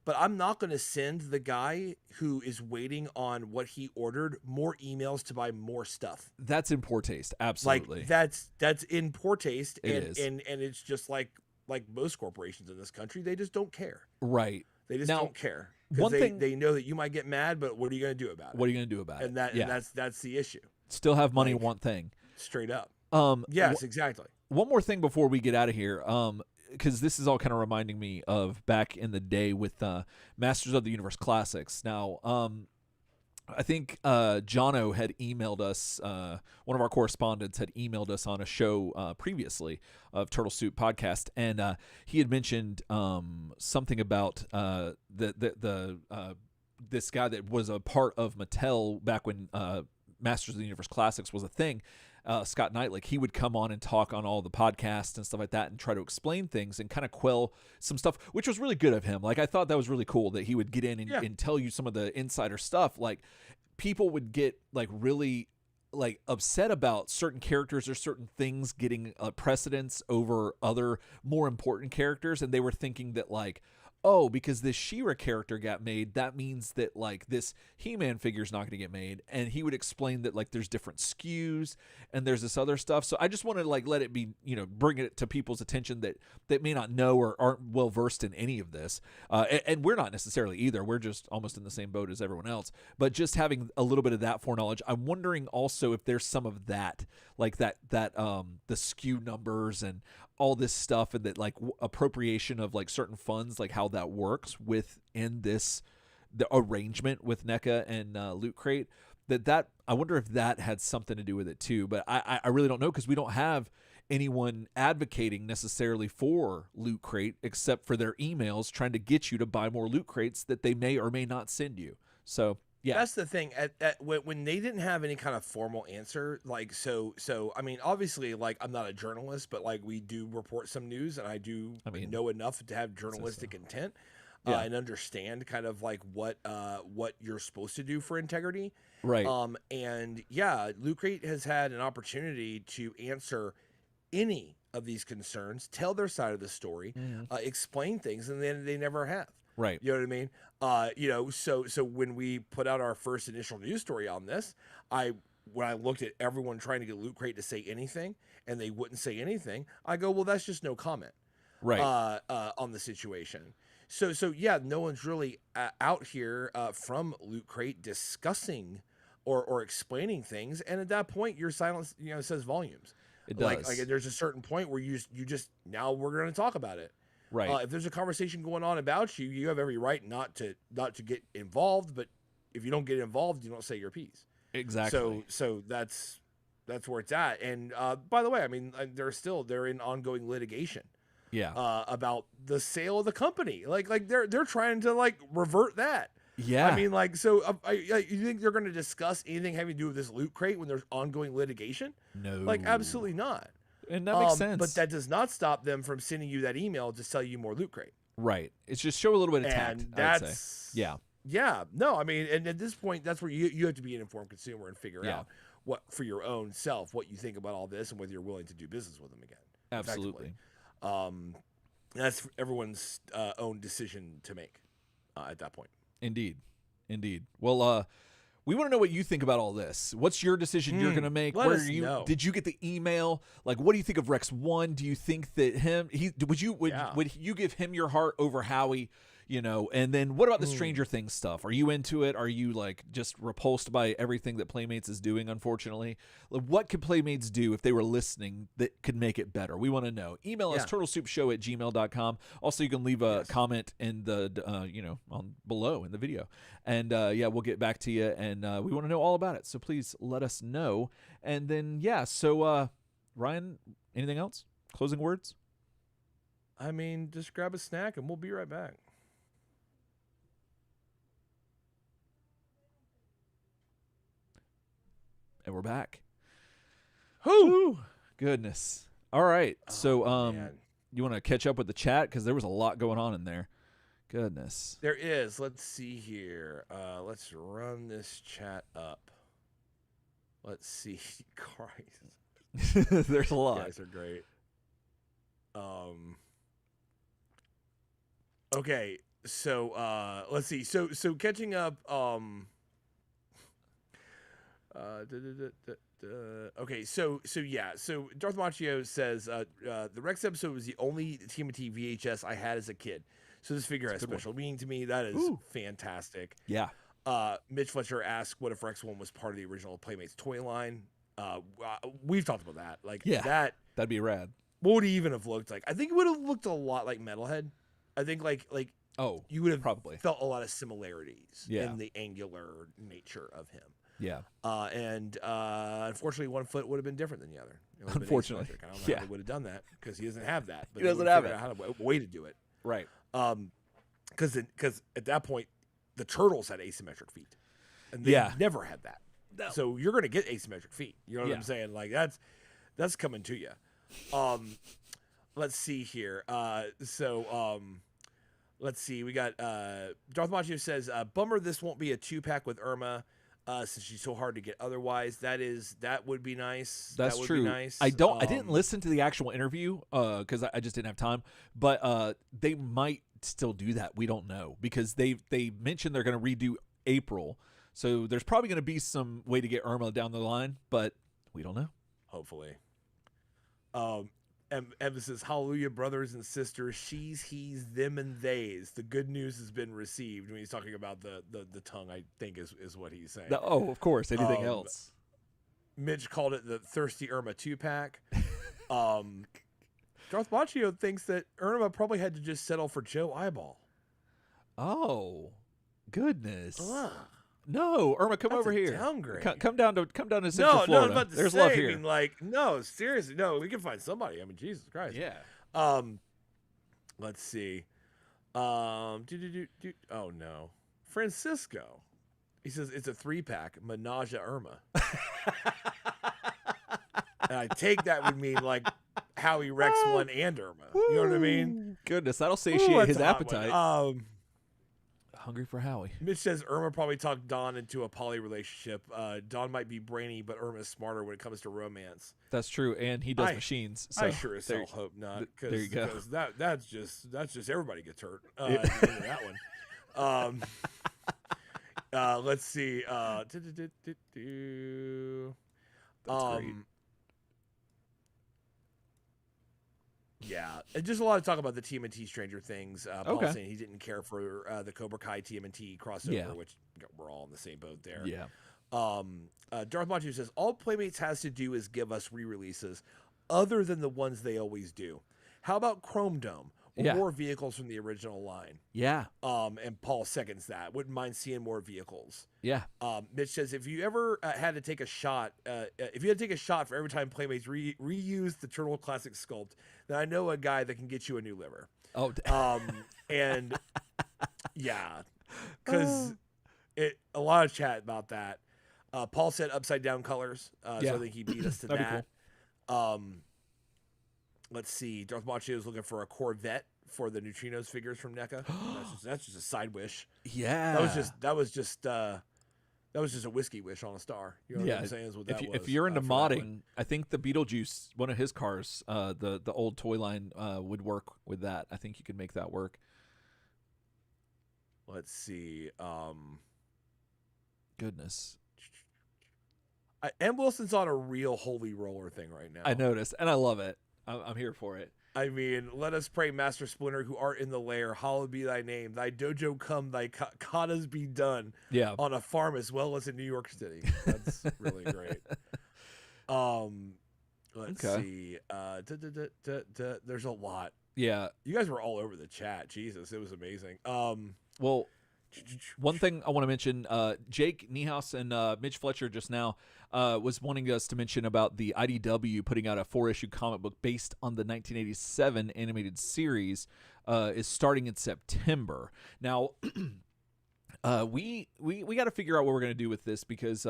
But I'm not going to send the guy who is waiting on what he ordered more emails to buy more stuff. That's in poor taste. Absolutely. Like that's in poor taste. It is. And it's just like most corporations in this country, they just don't care. Right. They just don't care. because One thing, they know that you might get mad, but what are you going to do about it? what are you going to do about it? And that's the issue. Still have money, Like, one thing. Straight up. Um, Yes, exactly. One more thing before we get out of here, because this is all kind of reminding me of back in the day with Masters of the Universe Classics. Now, I think Jono had emailed us, one of our correspondents had emailed us on a show previously of Turtle Soup Podcast, and he had mentioned something about this guy that was a part of Mattel back when Masters of the Universe Classics was a thing. Scott Knight, like, he would come on and talk on all the podcasts and stuff like that and try to explain things and kind of quell some stuff, which was really good of him. Like, I thought that was really cool that he would get in and tell you some of the insider stuff. Like, people would get like really like upset about certain characters or certain things getting precedence over other more important characters, and they were thinking that, like, oh, because this She-Ra character got made, that means that, like, this He-Man figure is not going to get made. And he would explain that, like, there's different SKUs and there's this other stuff. So I just want to, like, let it be, bring it to people's attention that may not know or aren't well versed in any of this. And we're not necessarily either. We're just almost in the same boat as everyone else. But just having a little bit of that foreknowledge, I'm wondering also if there's some of that, like the SKU numbers and all this stuff, and that, like, appropriation of, like, certain funds, like how that works within the arrangement with NECA and Loot Crate, that I wonder if that had something to do with it too. But I really don't know, because we don't have anyone advocating necessarily for Loot Crate except for their emails trying to get you to buy more Loot Crates that they may or may not send you. So yeah, that's the thing. When they didn't have any kind of formal answer, like, so I mean, obviously, like, I'm not a journalist, but, like, we do report some news, and I know enough to have journalistic intent and understand kind of like what you're supposed to do for integrity, right? And yeah, Loot Crate has had an opportunity to answer any of these concerns, tell their side of the story, explain things, and then they never have. Right. You know what I mean? So when we put out our first initial news story on this, when I looked at everyone trying to get Loot Crate to say anything and they wouldn't say anything, I go, well, that's just no comment. Right. On the situation. So yeah, no one's really out here from Loot Crate discussing or explaining things. And at that point, your silence, says volumes. It does. Like there's a certain point where you just now we're going to talk about it. Right. If there's a conversation going on about you, you have every right not to get involved. But if you don't get involved, you don't say your piece. Exactly. So that's where it's at. And by the way, I mean, they're in ongoing litigation. Yeah. About the sale of the company. Like they're trying to, like, revert that. Yeah. I mean, like, so you think they're going to discuss anything having to do with this Loot Crate when there's ongoing litigation? No. Like, absolutely not. And that makes sense. But that does not stop them from sending you that email to sell you more Loot Crate. Right. It's just show a little bit of tact. And that's, yeah. Yeah. No, I mean, and at this point, that's where you have to be an informed consumer and figure out what, for your own self, what you think about all this and whether you're willing to do business with them again. Absolutely. That's everyone's own decision to make at that point. Indeed. Well, we want to know what you think about all this. What's your decision you're going to make? Let us know. Did you get the email? Like, what do you think of Rex 1? Do you think that would you give him your heart over Howie? And then what about the Stranger Things stuff? Are you into it? Are you, like, just repulsed by everything that Playmates is doing, unfortunately? Like, what could Playmates do if they were listening that could make it better? We want to know. Email us, turtlesoupshow@gmail.com. Also, you can leave a comment in the, on below in the video. And, we'll get back to you. And we want to know all about it. So please let us know. And then, Ryan, anything else? Closing words? I mean, just grab a snack and we'll be right back. And we're back. Whoo! Goodness. All right. So, you want to catch up with the chat? Because there was a lot going on in there. Goodness. There is. Let's see here. Let's run this chat up. Let's see. Christ. There's a lot. You guys are great. Okay. So, let's see. So catching up, okay, so Darth Machio says the Rex episode was the only TMNT VHS I had as a kid. So this figure has special meaning to me. That is fantastic. Yeah. Mitch Fletcher asked, "What if Rex 1 was part of the original Playmates toy line?" We've talked about that. Like that'd be rad. What would he even have looked like? I think it would have looked a lot like Metalhead. I think like you would have probably felt a lot of similarities in the angular nature of him. Yeah. And unfortunately, one foot would have been different than the other. Unfortunately, I don't know how they would have done that because he doesn't have that. But he doesn't have it. How a way to do it. Right. Because at that point, the Turtles had asymmetric feet, and they never had that. No. So you're going to get asymmetric feet. You know what I'm saying? Like that's coming to you. Let's see here. Let's see. We got Darth Macho says, "Bummer this won't be a 2-pack with Irma, since she's so hard to get otherwise." That would be nice. That's true. Be nice. I didn't listen to the actual interview because I just didn't have time. But they might still do that. We don't know because they mentioned they're going to redo April, so there's probably going to be some way to get Irma down the line, but we don't know. Hopefully. Emphasis, hallelujah, brothers and sisters, she's, he's, them, and theys. The good news has been received. When he's talking about the tongue, I think is what he's saying. Of course. Anything else? Mitch called it the Thirsty Irma 2-pack. Darth Macho thinks that Irma probably had to just settle for Joe Eyeball. Oh, goodness. No, Irma, come over here. Downgrade. Come down to Central Florida. No, there's love here. I mean, like, no, seriously, no, we can find somebody. I mean, Jesus Christ. Yeah. Let's see. Oh no, Francisco. He says it's a 3-pack. Menage a Irma. And I take that would mean like Howie, Rex 1 and Irma. You know what I mean? Goodness, that'll satiate his appetite. Hungry for Howie. Mitch says Irma probably talked Don into a poly relationship. Don might be brainy, but Irma's smarter when it comes to romance. That's true, and he does machines. So I sure as hell hope not. There you go. Because that's just everybody gets hurt. At the end of that one. Let's see. That's great. Yeah, and just a lot of talk about the TMNT Stranger Things. Paul saying he didn't care for the Cobra Kai TMNT crossover, which we're all in the same boat there. Yeah. Darth Macho says, all Playmates has to do is give us re-releases other than the ones they always do. How about Chrome Dome? Or more vehicles from the original line. Yeah. And Paul seconds that. Wouldn't mind seeing more vehicles. Yeah. Mitch says, if you ever had to take a shot, if you had to take a shot for every time Playmates reuse the Turtle Classic sculpt, then I know a guy that can get you a new liver. Oh. And yeah, because a lot of chat about that. Paul said upside down colors. So I think he beat us to that. Cool. Let's see. Darth Macho is looking for a Corvette for the Neutrinos figures from NECA. That's just a side wish. Yeah. That was just a whiskey wish on a star. You know what I'm saying? Is what that was. If you're into modding, I think the Beetlejuice, one of his cars, the old toy line, would work with that. I think you could make that work. Let's see. Goodness. M. Wilson's on a real holy roller thing right now. I noticed, and I love it. I'm here for it. I mean, let us pray, Master Splinter, who art in the lair, hallowed be thy name. Thy dojo come, thy katas be done. Yeah. On a farm as well as in New York City. That's really great. Let's see. There's a lot. Yeah. You guys were all over the chat. Jesus, it was amazing. Well, one thing I want to mention, Jake Niehaus and Mitch Fletcher just now was wanting us to mention about the IDW putting out a 4-issue comic book based on the 1987 animated series is starting in September. Now, we got to figure out what we're going to do with this because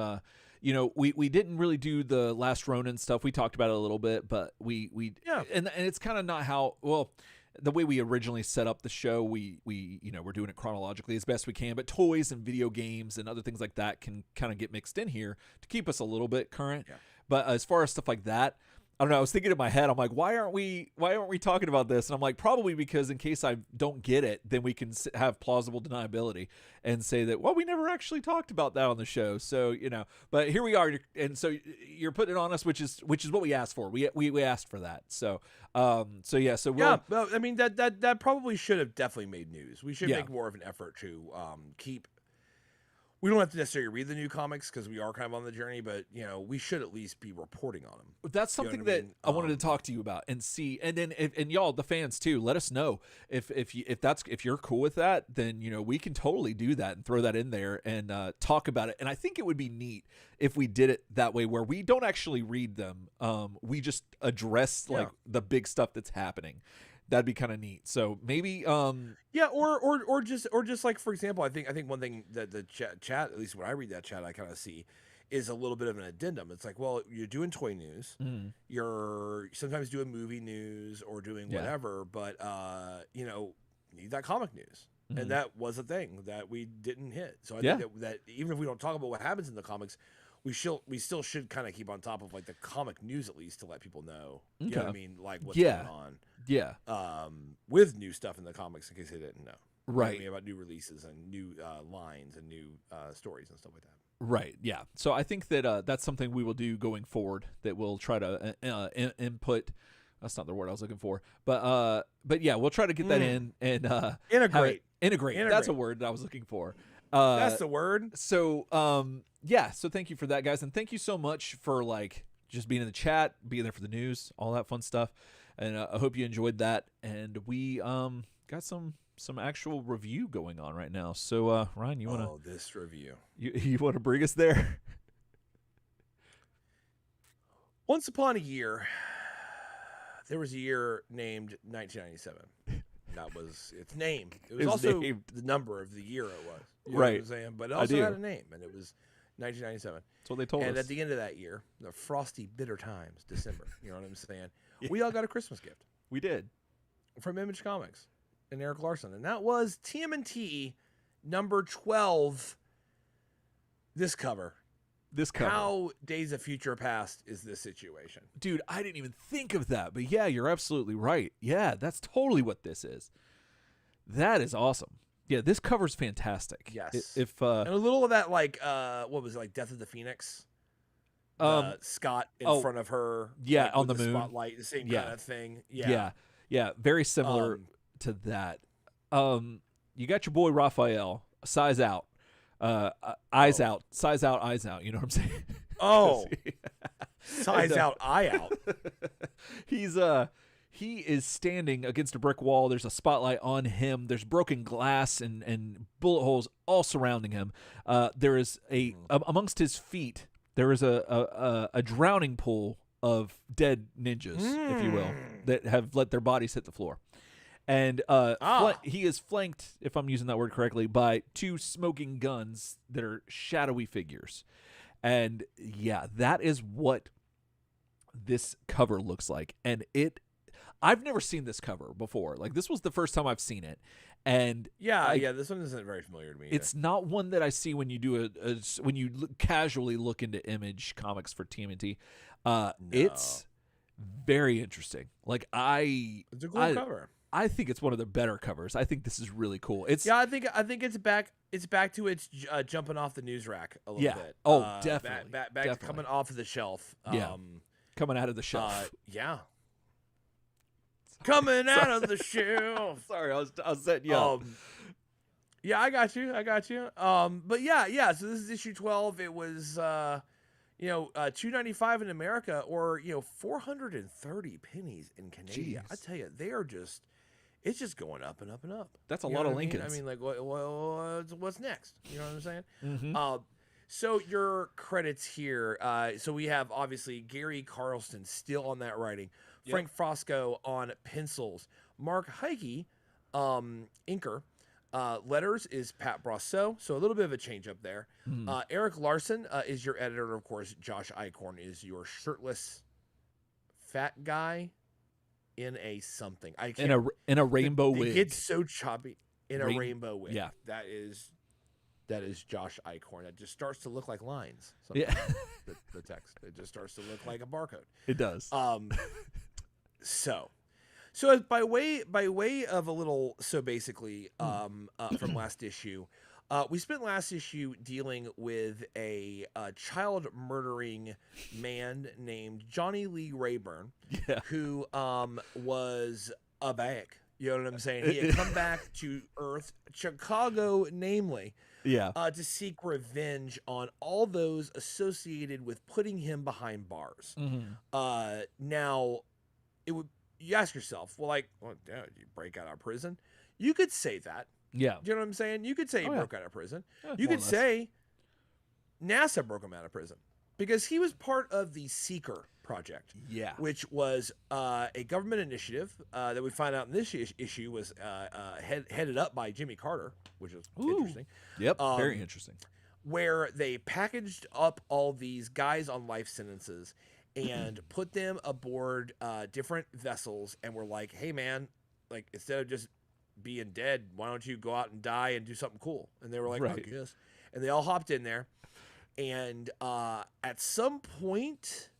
we didn't really do the Last Ronin stuff. We talked about it a little bit, but and it's kind of not how the way we originally set up the show. We're doing it chronologically as best we can, but toys and video games and other things like that can kind of get mixed in here to keep us a little bit current. Yeah. But as far as stuff like that, I don't know. I was thinking in my head, I'm like, why aren't we talking about this? And I'm like, probably because in case I don't get it, then we can have plausible deniability and say that, well, we never actually talked about that on the show. So, but here we are. And so you're putting it on us, which is what we asked for. We asked for that. So, yeah. So yeah, well, I mean, that probably should have definitely made news. We should make more of an effort to keep. We don't have to necessarily read the new comics because we are kind of on the journey, but we should at least be reporting on them. That's something that I wanted to talk to you about and see, and then and y'all, the fans too, let us know if you're cool with that, then we can totally do that and throw that in there and talk about it. And I think it would be neat if we did it that way, where we don't actually read them, we just address like the big stuff that's happening. That'd be kind of neat. So maybe or just like, for example, I think one thing that the chat, at least when I read that chat, I kind of see is a little bit of an addendum. It's like, well, you're doing toy news, you're sometimes doing movie news or doing whatever, but you need that comic news. And that was a thing that we didn't hit. So I think that even if we don't talk about what happens in the comics, we still should kind of keep on top of like the comic news, at least, to let people know. You know what I mean? Like what's going on. Yeah. With new stuff in the comics, in case they didn't know. Right. I mean, about new releases and new lines and new stories and stuff like that. Right. Yeah. So I think that that's something we will do going forward. That we'll try to input. That's not the word I was looking for. But yeah, we'll try to get that in and integrate. Integrate. That's a word that I was looking for. That's the word. So so thank you for that, guys, and thank you so much for like just being in the chat, being there for the news, all that fun stuff, and I hope you enjoyed that. And we got some actual review going on right now. So Ryan, you wanna this review? You want to bring us there? Once upon a year, there was a year named 1997. That was its name. It was also the number of the year it was. You know what I'm saying? But it also had a name, and it was 1997. That's what they told us. And at the end of that year, the frosty, bitter times, December, you know what I'm saying? We all got a Christmas gift. We did. From Image Comics and Eric Larson. And that was TMNT number 12. This cover. How Days of Future Past is this situation? Dude, I didn't even think of that. But yeah, you're absolutely right. Yeah, that's totally what this is. That is awesome. Yeah, this cover's fantastic. Yes. And a little of that, like, what was it, like Death of the Phoenix? Scott in front of her. Yeah, like, on the moon. Spotlight, the same kind of thing. Yeah, very similar to that. You got your boy Raphael, size out. Eyes out, size out, eyes out. You know what I'm saying? Size out, eye out. He is standing against a brick wall. There's a spotlight on him. There's broken glass and bullet holes all surrounding him. There is amongst his feet. There is a drowning pool of dead ninjas, if you will, that have let their bodies hit the floor. And he is flanked, if I'm using that word correctly, by two smoking guns that are shadowy figures. And yeah, that is what this cover looks like. And I've never seen this cover before. Like, this was the first time I've seen it. And this one isn't very familiar to me either. It's not one that I see when you do when you casually look into Image Comics for TMNT. No. It's very interesting. Like, it's a cool cover. I think it's one of the better covers. I think this is really cool. I think it's back. It's back to its jumping off the news rack a little bit. Oh, definitely. Back definitely. Coming off of the shelf. Coming out of the shelf. Coming out of the shelf. Sorry, I was setting you up. Yeah, I got you. But yeah. So this is issue 12. It was $2.95 in America, or 430 pennies in Canada. I tell you, they are just. It's just going up and up and up. That's a lot of Lincolns. I mean, like, what's next? You know what I'm saying? Mm-hmm. So your credits here. So we have obviously Gary Carlston still on that writing. Frank Frosco on pencils. Mark Heike, inker. Letters is Pat Brosseau. So a little bit of a change up there. Eric Larson is your editor. Of course, Josh Eichhorn is your shirtless fat guy in a something. In a rainbow wig. It's so choppy. In a rainbow wig. Yeah. That is that is Josh Eichhorn. That just starts to look like lines. Yeah. The text. It just starts to look like a barcode. It does. So by way of a little, so basically, from last issue, we spent last issue dealing with a child murdering man named Johnny Lee Rayburn, who was a bag. You know what I'm saying? He had come back to Earth, Chicago, namely, to seek revenge on all those associated with putting him behind bars. Now, you ask yourself, well, like, did you break out of prison? You could say that. Yeah. You know what I'm saying? You could say he broke out of prison. Yeah, you could say NASA broke him out of prison because he was part of the Seeker Project, which was a government initiative that we find out in this issue was headed up by Jimmy Carter, which is interesting. Yep, very interesting. Where they packaged up all these guys on life sentences and put them aboard different vessels and were like, hey, man, like, instead of just being dead, why don't you go out and die and do something cool? And they were like, I guess. And they all hopped in there. And at some point,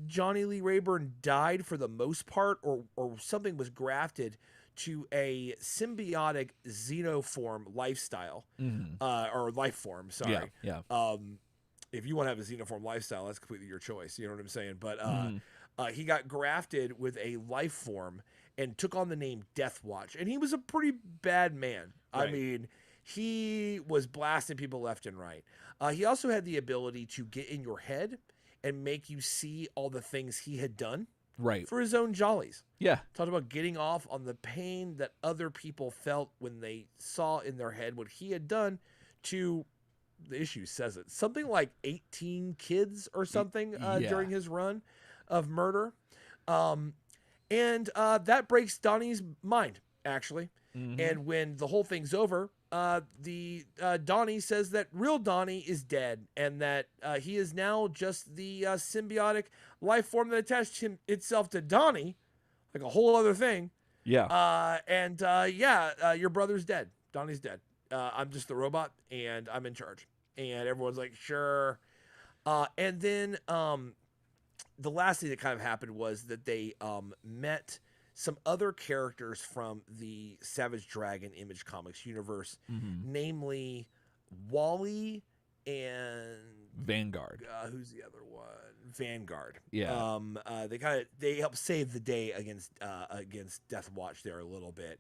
Johnny Lee Rayburn died for the most part, or something was grafted to a symbiotic xenoform lifestyle, or life form, sorry. If you want to have a xenoform lifestyle, that's completely your choice. You know what I'm saying? But he got grafted with a life form and took on the name Death Watch. And he was a pretty bad man. I mean, he was blasting people left and right. He also had the ability to get in your head and make you see all the things he had done for his own jollies. Talked about getting off on the pain that other people felt when they saw in their head what he had done to, the issue says it, something like 18 kids or something during his run of murder. And that breaks Donnie's mind, actually. And when the whole thing's over, Donnie says that real Donnie is dead and that he is now just the symbiotic life form that attached itself to Donnie, like a whole other thing. Your brother's dead. Donnie's dead. I'm just the robot and I'm in charge. And everyone's like, sure. And then the last thing that kind of happened was that they met some other characters from the Savage Dragon Image Comics universe, namely Wally and Vanguard. Who's the other one? Vanguard. They helped save the day against Death Watch there a little bit,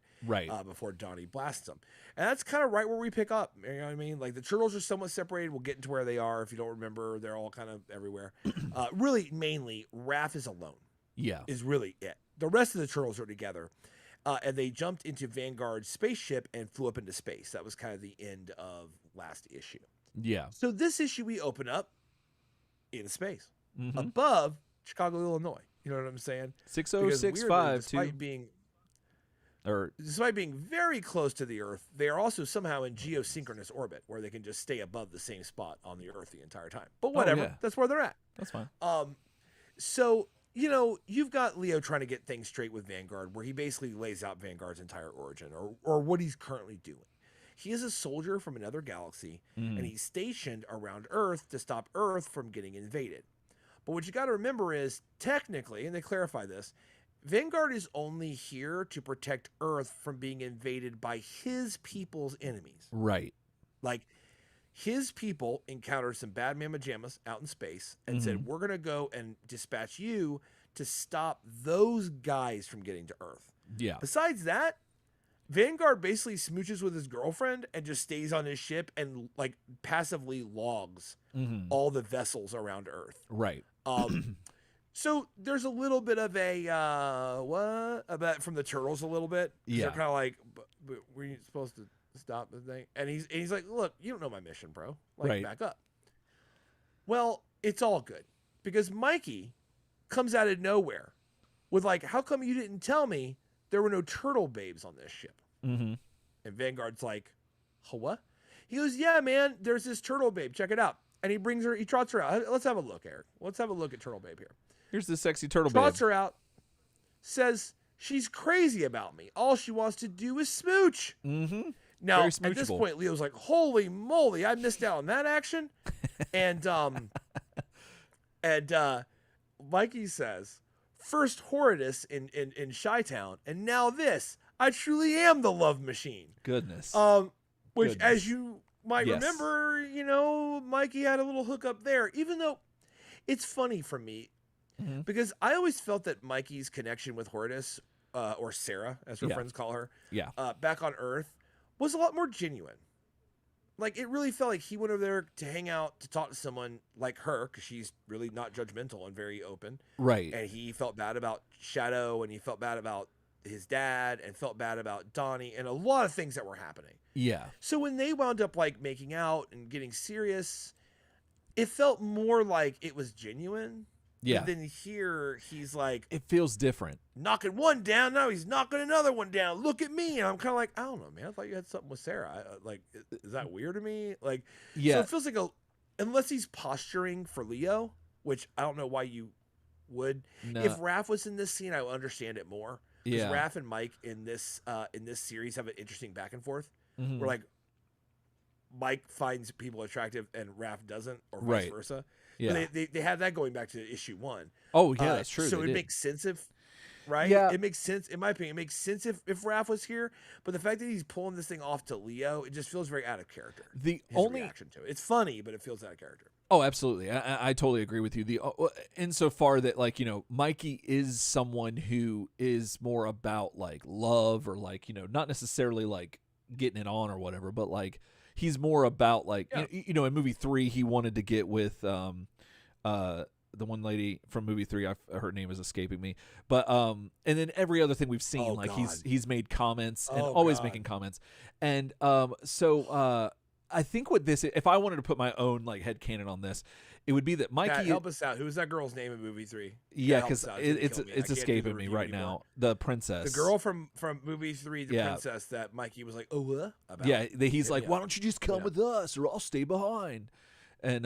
before Donnie blasts them, and that's kind of right where we pick up. You know what I mean? Like, the Turtles are somewhat separated. We'll get into where they are. If you don't remember, they're all kind of everywhere. Really, mainly, Raph is alone. Is really it. The rest of the Turtles are together, and they jumped into Vanguard's spaceship and flew up into space. That was kind of the end of last issue. So this issue we open up in space above Chicago, Illinois. You know what I'm saying? 6065. Despite being very close to the Earth, they are also somehow in geosynchronous orbit, where they can just stay above the same spot on the Earth the entire time. But whatever, that's where they're at. That's fine. So, you know, you've got Leo trying to get things straight with Vanguard, where he basically lays out Vanguard's entire origin, or what he's currently doing. He is a soldier from another galaxy, and he's stationed around Earth to stop Earth from getting invaded. But what you got to remember is, technically, and they clarify this, Vanguard is only here to protect Earth from being invaded by his people's enemies. Like, his people encountered some bad mamma jammas out in space and said, we're going to go and dispatch you to stop those guys from getting to Earth. Besides that, Vanguard basically smooches with his girlfriend and just stays on his ship and, like, passively logs all the vessels around Earth. So there's a little bit of a what about from the Turtles a little bit. They're kind of like, but were you supposed to stop the thing? And he's like, look, you don't know my mission, bro. Like, back up. Well, it's all good because Mikey comes out of nowhere with, like, how come you didn't tell me there were no turtle babes on this ship? And Vanguard's like, what? He goes, yeah, man, there's this turtle babe. Check it out. And he trots her out. Let's have a look, Eric. Let's have a look at Turtle Babe here. Here's the sexy turtle babe. Trots her out, says she's crazy about me. All she wants to do is smooch. Now, Very at this smoochable. point, Leo's like, holy moly, I missed out on that action. And Mikey says, first Horridus in Chi-Town, and now this. I truly am the love machine. Goodness. Which, Goodness. as you might Yes. remember, Mikey had a little hookup there, even though it's funny for me because I always felt that Mikey's connection with Horridus, or Sarah, as her friends call her, back on Earth, was a lot more genuine. Like, it really felt like he went over there to hang out, to talk to someone like her, because she's really not judgmental and very open. Right. And he felt bad about Shadow, and he felt bad about his dad, and felt bad about Donnie, and a lot of things that were happening. Yeah. So when they wound up, like, making out and getting serious, it felt more like it was genuine. Yeah. But then here, he's like... It feels different. Knocking one down, now he's knocking another one down. Look at me. And I'm kind of like, I don't know, man. I thought you had something with Sarah. Is that weird to me? Like, yeah. So it feels like unless he's posturing for Leo, which I don't know why you would. No. If Raph was in this scene, I would understand it more. Because Raph and Mike in this series have an interesting back and forth. Where, like, Mike finds people attractive and Raph doesn't, or vice versa. Yeah. But they had that going back to issue 1. Oh, yeah, that's true. So it makes sense right? Yeah. It makes sense, in my opinion. It makes sense if Raph was here. But the fact that he's pulling this thing off to Leo, it just feels very out of character. His reaction to it. It's funny, but it feels out of character. Oh, absolutely. I totally agree with you. Insofar that, like, Mikey is someone who is more about, like, love or, like, not necessarily, like, getting it on or whatever, but, like, he's more about, like, in movie 3, he wanted to get with the one lady from movie 3. Her name is escaping me, but and then every other thing we've seen, he's made comments and always making comments, and so I think what this, if I wanted to put my own, like, headcanon on this, it would be that Mikey. Pat, help us out. Who was that girl's name in movie 3? Yeah, because it's escaping me right now. The princess, the girl from movie 3, the princess that Mikey was like, about. Yeah, he's like, why don't you just come with us, or I'll stay behind, and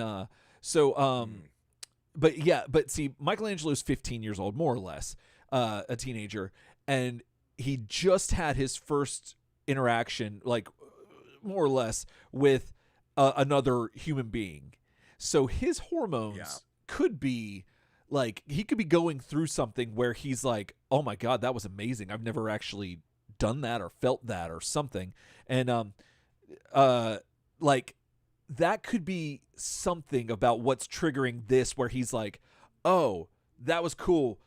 but see, Michelangelo's 15 years old, more or less, a teenager, and he just had his first interaction, like, more or less, with another human being. So his hormones could be, like, he could be going through something where he's like, oh my God, that was amazing. I've never actually done that or felt that or something. And like, that could be something about what's triggering this, where he's like, oh, that was cool.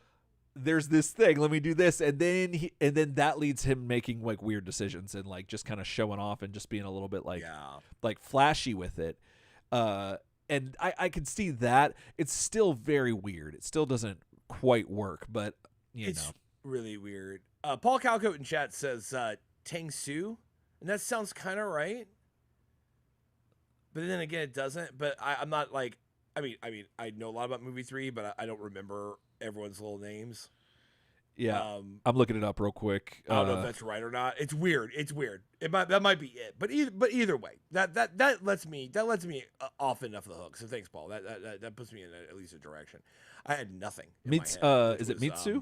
There's this thing. Let me do this. And then that leads him making, like, weird decisions and, like, just kind of showing off and just being a little bit, like, like, flashy with it. And I can see that. It's still very weird. It still doesn't quite work, but it's really weird. Paul Calcote in chat says Tang Su, and that sounds kind of right. But then again, it doesn't. But I'm not, like, I mean, I know a lot about movie 3, but I don't remember everyone's little names. Yeah, I'm looking it up real quick. I don't know if that's right or not. It's weird. That might be it. But either way, that lets me off enough of the hook. So thanks, Paul. That puts me in at least a direction. I had nothing. Is it Mitsu?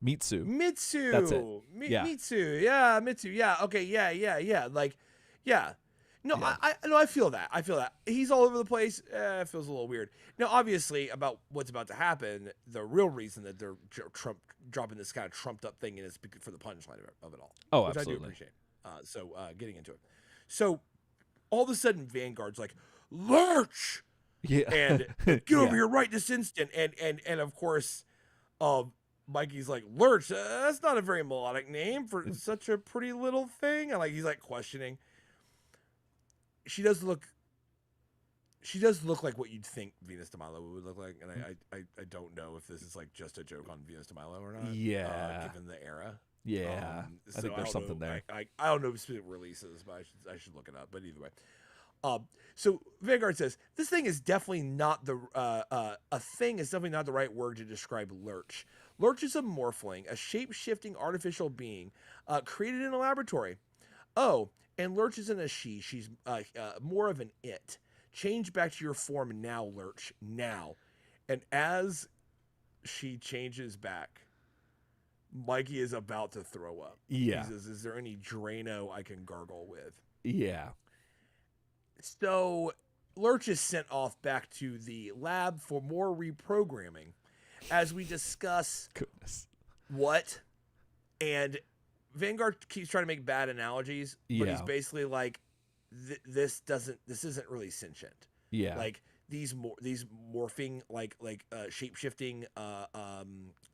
Mitsu. Mitsu. That's it. Mitsu. Yeah, Mitsu. Yeah. Okay. Yeah. Like, yeah. No, yeah. I feel that. He's all over the place. It feels a little weird. Now, obviously, about what's about to happen, the real reason that they're dropping this kind of trumped up thing in is for the punchline of it all. Oh, which absolutely. I do appreciate. So getting into it. So all of a sudden, Vanguard's like, Lurch! Yeah. And get over here right this instant. And of course, Mikey's like, Lurch, that's not a very melodic name for such a pretty little thing. And, like, he's, like, questioning. She does look like what you'd think Venus de Milo would look like, and I don't know if this is, like, just a joke on Venus de Milo or not. Yeah. Given the era. Yeah. I think there's something there. I don't know specific releases, but I should look it up. But either way, so Vanguard says this thing is definitely not the a thing is definitely not the right word to describe Lurch. Lurch is a morphling, a shape-shifting artificial being created in a laboratory. Oh. And Lurch isn't a she. She's more of an it. Change back to your form now, Lurch. Now. And as she changes back, Mikey is about to throw up. Yeah. He says, "Is there any Drano I can gargle with?" Yeah. So Lurch is sent off back to the lab for more reprogramming as we discuss what. And Vanguard keeps trying to make bad analogies, but he's basically like, this isn't really sentient. Yeah. Like these morphing, like shape-shifting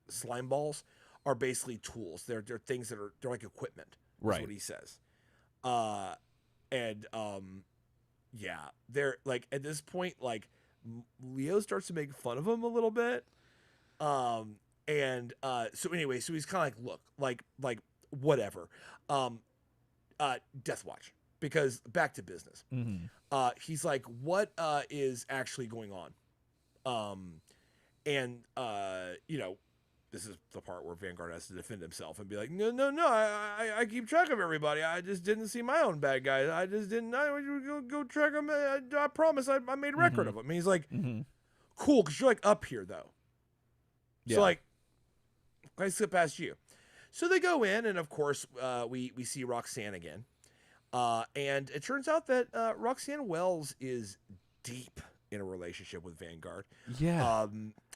slime balls are basically tools. They're things that they're like equipment. Right. That's what he says. Yeah, they're like, at this point, like Leo starts to make fun of him a little bit. So anyway, so he's kind of like, look, like whatever. Death Watch, because back to business. He's like, what is actually going on? You know, this is the part where Vanguard has to defend himself and be like, no, I keep track of everybody. I just didn't see my own bad guys. I just didn't. Go track them. I promise. I made a record of them. And he's like, cool, because you're like up here though. So like, I slip past you. So they go in, and of course, we see Roxanne again. And it turns out that Roxanne Wells is deep in a relationship with Vanguard. Yeah.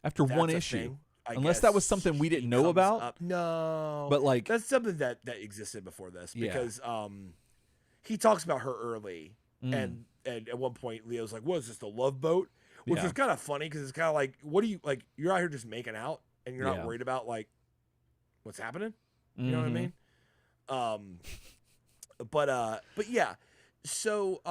After one issue. Unless that was something we didn't know about. No. But like, that's something that existed before this, because he talks about her early. And at one point Leo's like, what is this, the Love Boat? Which was kind of funny, because it's kind of like, what do you, like, you're out here just making out and you're not worried about like what's happening? You know what I mean? But yeah. So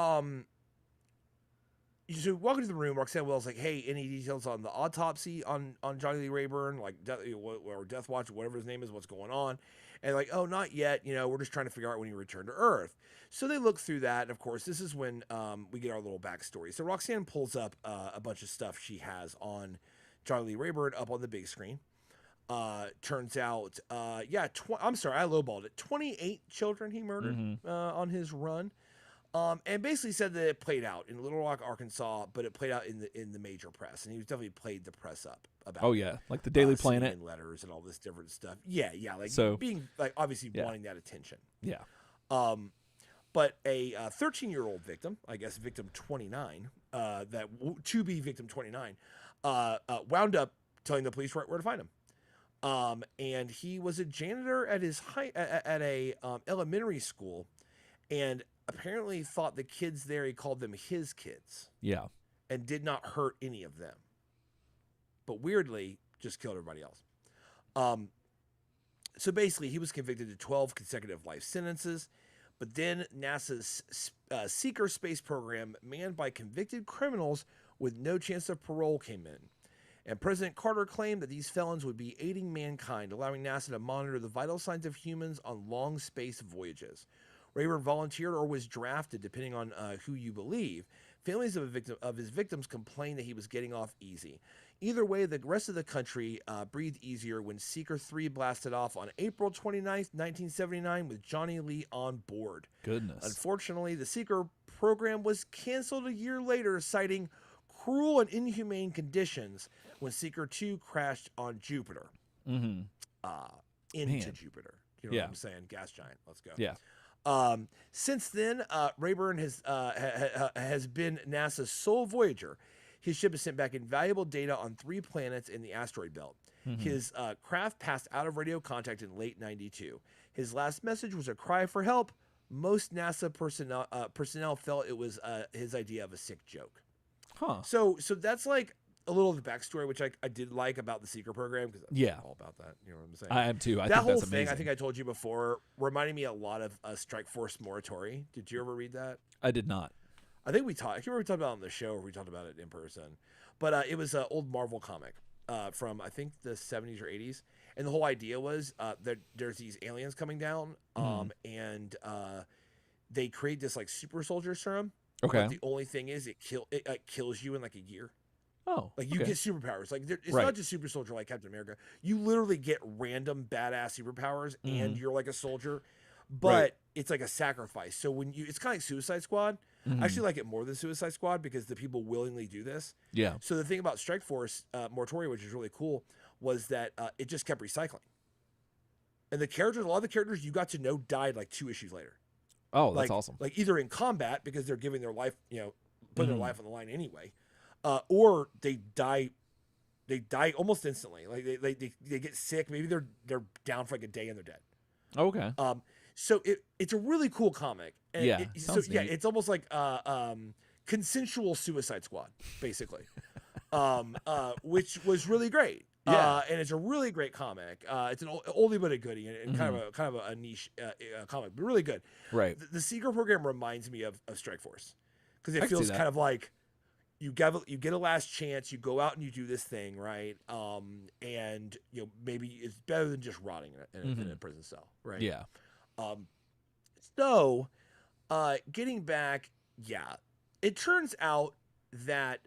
walking to the room, Roxanne Wells like, hey, any details on the autopsy on Johnny Lee Rayburn, like or Death Watch, whatever his name is, what's going on? And like, oh, not yet. You know, we're just trying to figure out when he returned to Earth. So they look through that, and of course, this is when we get our little backstory. So Roxanne pulls up a bunch of stuff she has on Johnny Lee Rayburn up on the big screen. Turns out, I'm sorry, I lowballed it. 28 children he murdered on his run. And basically said that it played out in Little Rock, Arkansas, but it played out in the major press, and he definitely played the press up about. Oh yeah, like the Daily Planet, and letters, and all this different stuff. Yeah, like so, being like obviously wanting that attention. Yeah. But a 13-year-old victim, I guess victim 29, to be victim 29, wound up telling the police where to find him. And he was a janitor at his at a elementary school, and apparently thought the kids there, he called them his kids. Yeah. And did not hurt any of them. But weirdly, just killed everybody else. So basically, he was convicted to 12 consecutive life sentences. But then NASA's Seeker space program, manned by convicted criminals with no chance of parole, came in. And President Carter claimed that these felons would be aiding mankind, allowing NASA to monitor the vital signs of humans on long space voyages. Rayburn volunteered or was drafted, depending on who you believe. Families of his victims complained that he was getting off easy. Either way, the rest of the country breathed easier when Seeker 3 blasted off on April 29th, 1979, with Johnny Lee on board. Goodness. Unfortunately, the Seeker program was canceled a year later, citing cruel and inhumane conditions when Seeker 2 crashed on Jupiter. Into Jupiter. You know what I'm saying? Gas giant. Let's go. Yeah. Since then, Rayburn has been NASA's sole Voyager. His ship has sent back invaluable data on 3 planets in the asteroid belt. His craft passed out of radio contact in late '92. His last message was a cry for help. Most NASA personnel felt it was his idea of a sick joke. So that's like a little of the backstory, which I did like about the Seeker program, because I'm all about that. You know what I'm saying? I am too. That whole thing, I think I told you before, reminded me a lot of Strike Force Morituri. Did you ever read that? I did not. I think I can't remember we talked about it on the show or we talked about it in person, but it was an old Marvel comic from I think the 70s or 80s, and the whole idea was that there's these aliens coming down, and they create this like super soldier serum. Okay. But the only thing is it kills you in like a year. Oh, like you get superpowers. Like it's not just super soldier like Captain America. You literally get random badass superpowers, and you're like a soldier, but it's like a sacrifice. So when it's kind of like Suicide Squad. I actually like it more than Suicide Squad because the people willingly do this. Yeah. So the thing about Strike Force Morituri, which is really cool, was that it just kept recycling. And a lot of the characters you got to know died like 2 issues later. Oh, that's awesome. Like either in combat because they're giving their life, putting their life on the line anyway, or they die almost instantly. Like they get sick. Maybe they're down for like a day and they're dead. Okay. So it's a really cool comic. And yeah. It's almost like consensual Suicide Squad, basically, which was really great. Yeah. And it's a really great comic. It's an oldie but a goodie, and kind of a niche comic, but really good. Right. The Seeker program reminds me of Strike Force because it I feels kind of like you get a last chance, you go out and you do this thing, right? And maybe it's better than just rotting in a prison cell, right? Yeah. So, getting back, it turns out that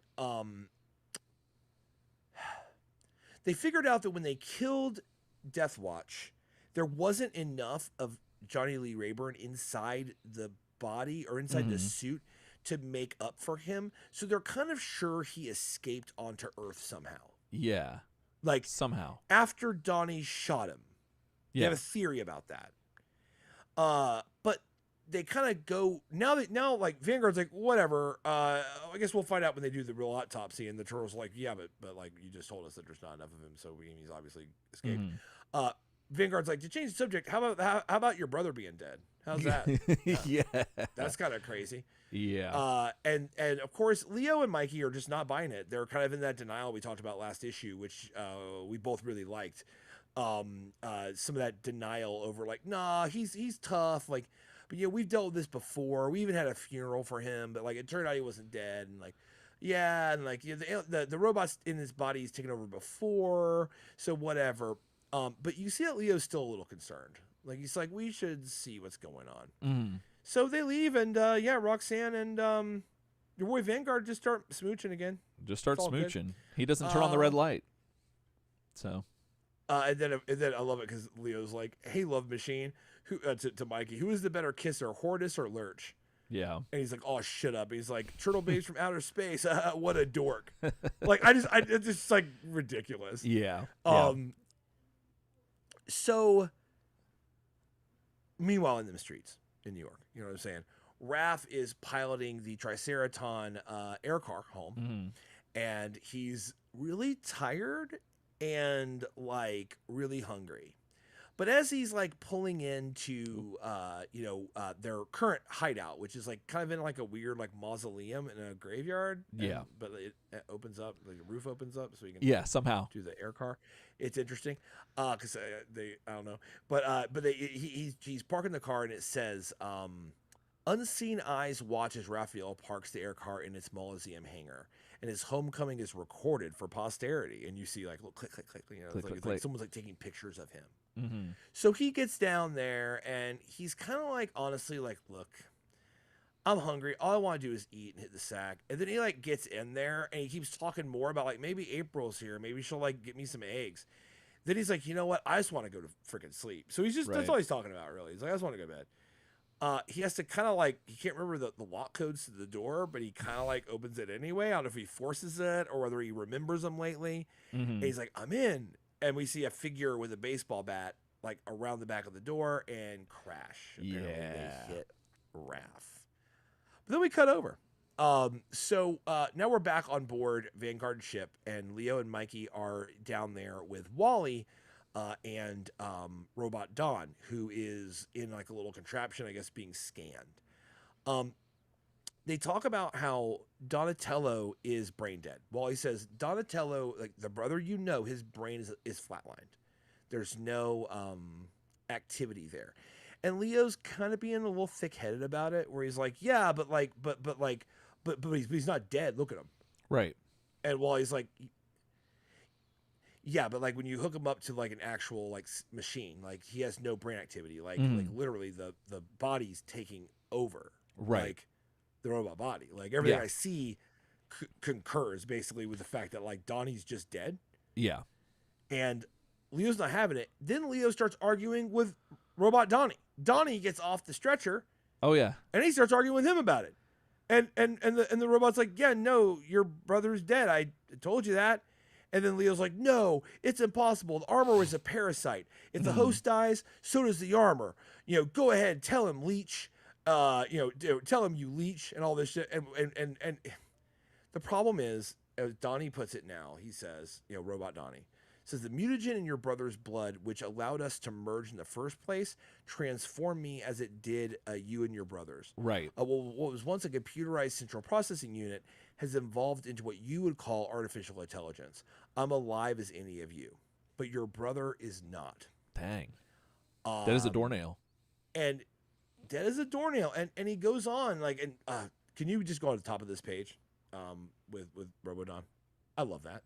they figured out that when they killed Deathwatch, there wasn't enough of Johnny Lee Rayburn inside the body or inside the suit to make up for him. So they're kind of sure he escaped onto Earth somehow. Yeah. Like somehow. After Donnie shot him. They have a theory about that. But they kind of go now like Vanguard's like, whatever. I guess we'll find out when they do the real autopsy, and the Turtles are like, yeah, but like you just told us that there's not enough of him, so he's obviously escaped. Vanguard's like, to change the subject, how about your brother being dead? How's that? Yeah. That's kind of crazy. Yeah. And of course Leo and Mikey are just not buying it. They're kind of in that denial we talked about last issue, which we both really liked. Some of that denial over like, nah, he's tough, like, but we've dealt with this before. We even had a funeral for him, but like it turned out he wasn't dead, and like, yeah, and like the robots in his body he's taken over before, so whatever. But you see that Leo's still a little concerned. Like he's like, we should see what's going on. So they leave, and Roxanne and your boy Vanguard just start smooching again. Just start smooching. Good. He doesn't turn on the red light. So. And then I love it because Leo's like, "Hey, love machine," who to Mikey, who is the better kisser, Hortus or Lurch? Yeah. And he's like, "Oh, shut up." He's like, "Turtle babes from outer space." What a dork! Like it's just like ridiculous. Yeah. So, meanwhile, in the streets in New York, you know what I'm saying? Raph is piloting the Triceraton air car home, and he's really tired and like really hungry. But as he's like pulling into their current hideout, which is like kind of in like a weird like mausoleum in a graveyard, but it opens up, like the roof opens up so you can somehow do the air car. It's interesting because I don't know, but he's parking the car and it says unseen eyes watch as Raphael parks the air car in its mausoleum hangar, and his homecoming is recorded for posterity. And you see like little click, click, click, it's like someone's like taking pictures of him. So he gets down there and he's kind of like, honestly, like, look, I'm hungry. All I want to do is eat and hit the sack. And then he like gets in there and he keeps talking more about like, maybe April's here. Maybe she'll like get me some eggs. Then he's like, you know what? I just want to go to freaking sleep. So he's just, that's all he's talking about really. He's like, I just want to go to bed. He has to kind of like, he can't remember the lock codes to the door, but he kind of like opens it anyway. I don't know if he forces it or whether he remembers them lately. And he's like, I'm in. And we see a figure with a baseball bat like around the back of the door and crash. Apparently they hit Raph. But then we cut over. So now we're back on board Vanguard ship, and Leo and Mikey are down there with Wally and Robot Don, who is in like a little contraption, I guess, being scanned. They talk about how Donatello is brain dead. Wally says Donatello, like the brother, his brain is flatlined. There's no activity there. And Leo's kind of being a little thick-headed about it, where he's like, yeah, but he's not dead. Look at him. Right. And Wally's like, yeah, but like when you hook him up to like an actual like machine, like he has no brain activity. Like literally the body's taking over. Right. Like the robot body. Like everything I see concurs basically with the fact that like Donnie's just dead. Yeah. And Leo's not having it. Then Leo starts arguing with Robot Donnie. Donnie gets off the stretcher. Oh yeah. And he starts arguing with him about it. And the robot's like, yeah, no, your brother's dead. I told you that. And then Leo's like, no, it's impossible. The armor is a parasite. If the host dies, so does the armor. Go ahead, tell him, leech. Tell him you leech and all this shit. And the problem is, as Donnie puts it now, he says, Robot Donnie says, the mutagen in your brother's blood, which allowed us to merge in the first place, transformed me as it did you and your brothers. Right. What was once a computerized central processing unit has evolved into what you would call artificial intelligence. I'm alive as any of you, but your brother is not. Dang. That is a doornail. And that is a doornail. And he goes on, can you just go on the top of this page with Robodon? I love that.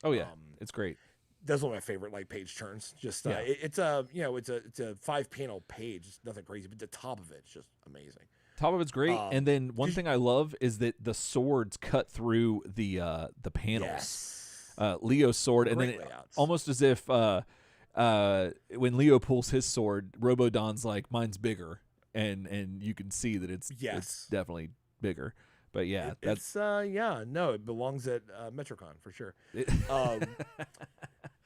Oh, yeah. It's great. That's one of my favorite page turns. Just it's a 5-panel page. It's nothing crazy, but the top of it's just amazing. Top of it's great, and then one thing I love is that the swords cut through the panels. Yes. Leo's sword, and Great then layouts. almost as if when Leo pulls his sword, Robodon's like, mine's bigger, and you can see that it's definitely bigger. But yeah, it belongs at Metrocon for sure.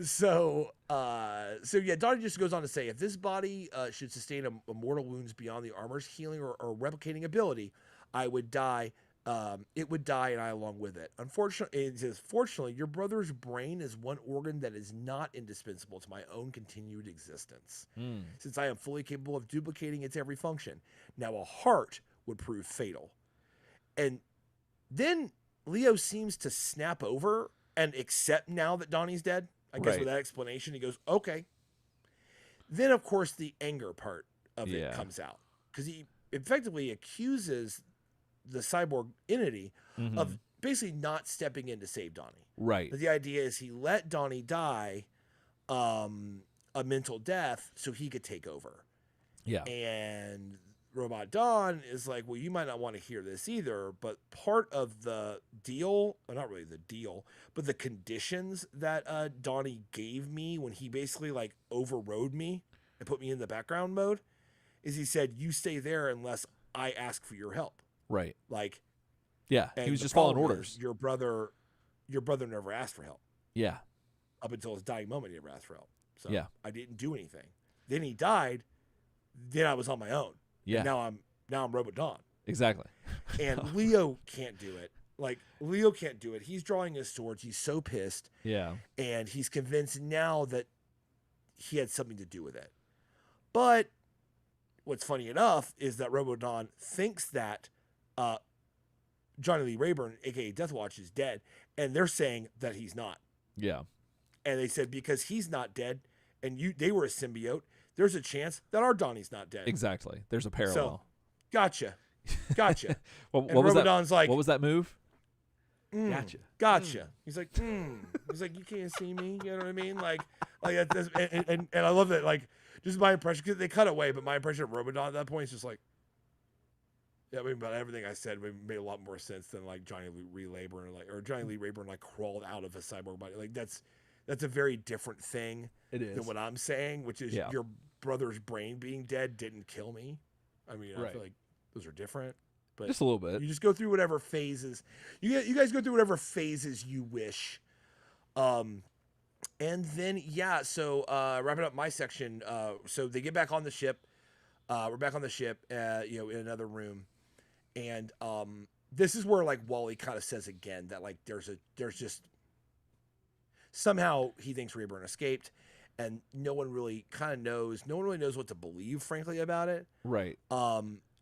So Donnie just goes on to say, if this body should sustain a mortal wounds beyond the armor's healing or replicating ability, I would die. It would die, and I along with it. Unfortunately, it says, fortunately, your brother's brain is one organ that is not indispensable to my own continued existence, since I am fully capable of duplicating its every function. Now, a heart would prove fatal. And then Leo seems to snap over and accept now that Donnie's dead. I guess with that explanation, he goes, okay. Then, of course, the anger part of it comes out, because he effectively accuses the cyborg entity of basically not stepping in to save Donnie. Right. But the idea is he let Donnie die a mental death so he could take over. Yeah. And Robot Don is like, well, you might not want to hear this either, but part of the deal, well, not really the deal, but the conditions that Donnie gave me when he basically overrode me and put me in the background mode is he said, you stay there unless I ask for your help. Right. He was just following orders. Your brother never asked for help. Yeah. Up until his dying moment, he never asked for help. So I didn't do anything. Then he died. Then I was on my own. Yeah. And now I'm Robot Don. Exactly. And Leo can't do it. Leo can't do it. He's drawing his swords. He's so pissed. Yeah. And he's convinced now that he had something to do with it. But what's funny enough is that Robodon thinks that Johnny Lee Rayburn, a.k.a. Deathwatch, is dead. And they're saying that he's not. Yeah. And they said because he's not dead and they were a symbiote, there's a chance that our Donnie's not dead. Exactly. There's a parallel. So, gotcha. What was Robodon's like, what was that move? Gotcha. He's like, He's like, you can't see me. You know what I mean? And I love that. Just my impression, because they cut away, but my impression of Robodon at that point is just about everything I said made a lot more sense than Johnny Lee Rayburn or Johnny Lee Rayburn crawled out of a cyborg body. That's a very different thing than what I'm saying, which is your brother's brain being dead didn't kill me. I mean, I feel like those are different. But just a little bit. You just go through whatever phases. You guys go through whatever phases you wish. And then, so wrapping up my section. So they get back on the ship. We're back on the ship, in another room. And this is where Wally kind of says again that there's just somehow he thinks Rayburn escaped, and no one really knows what to believe, frankly, about it. Right.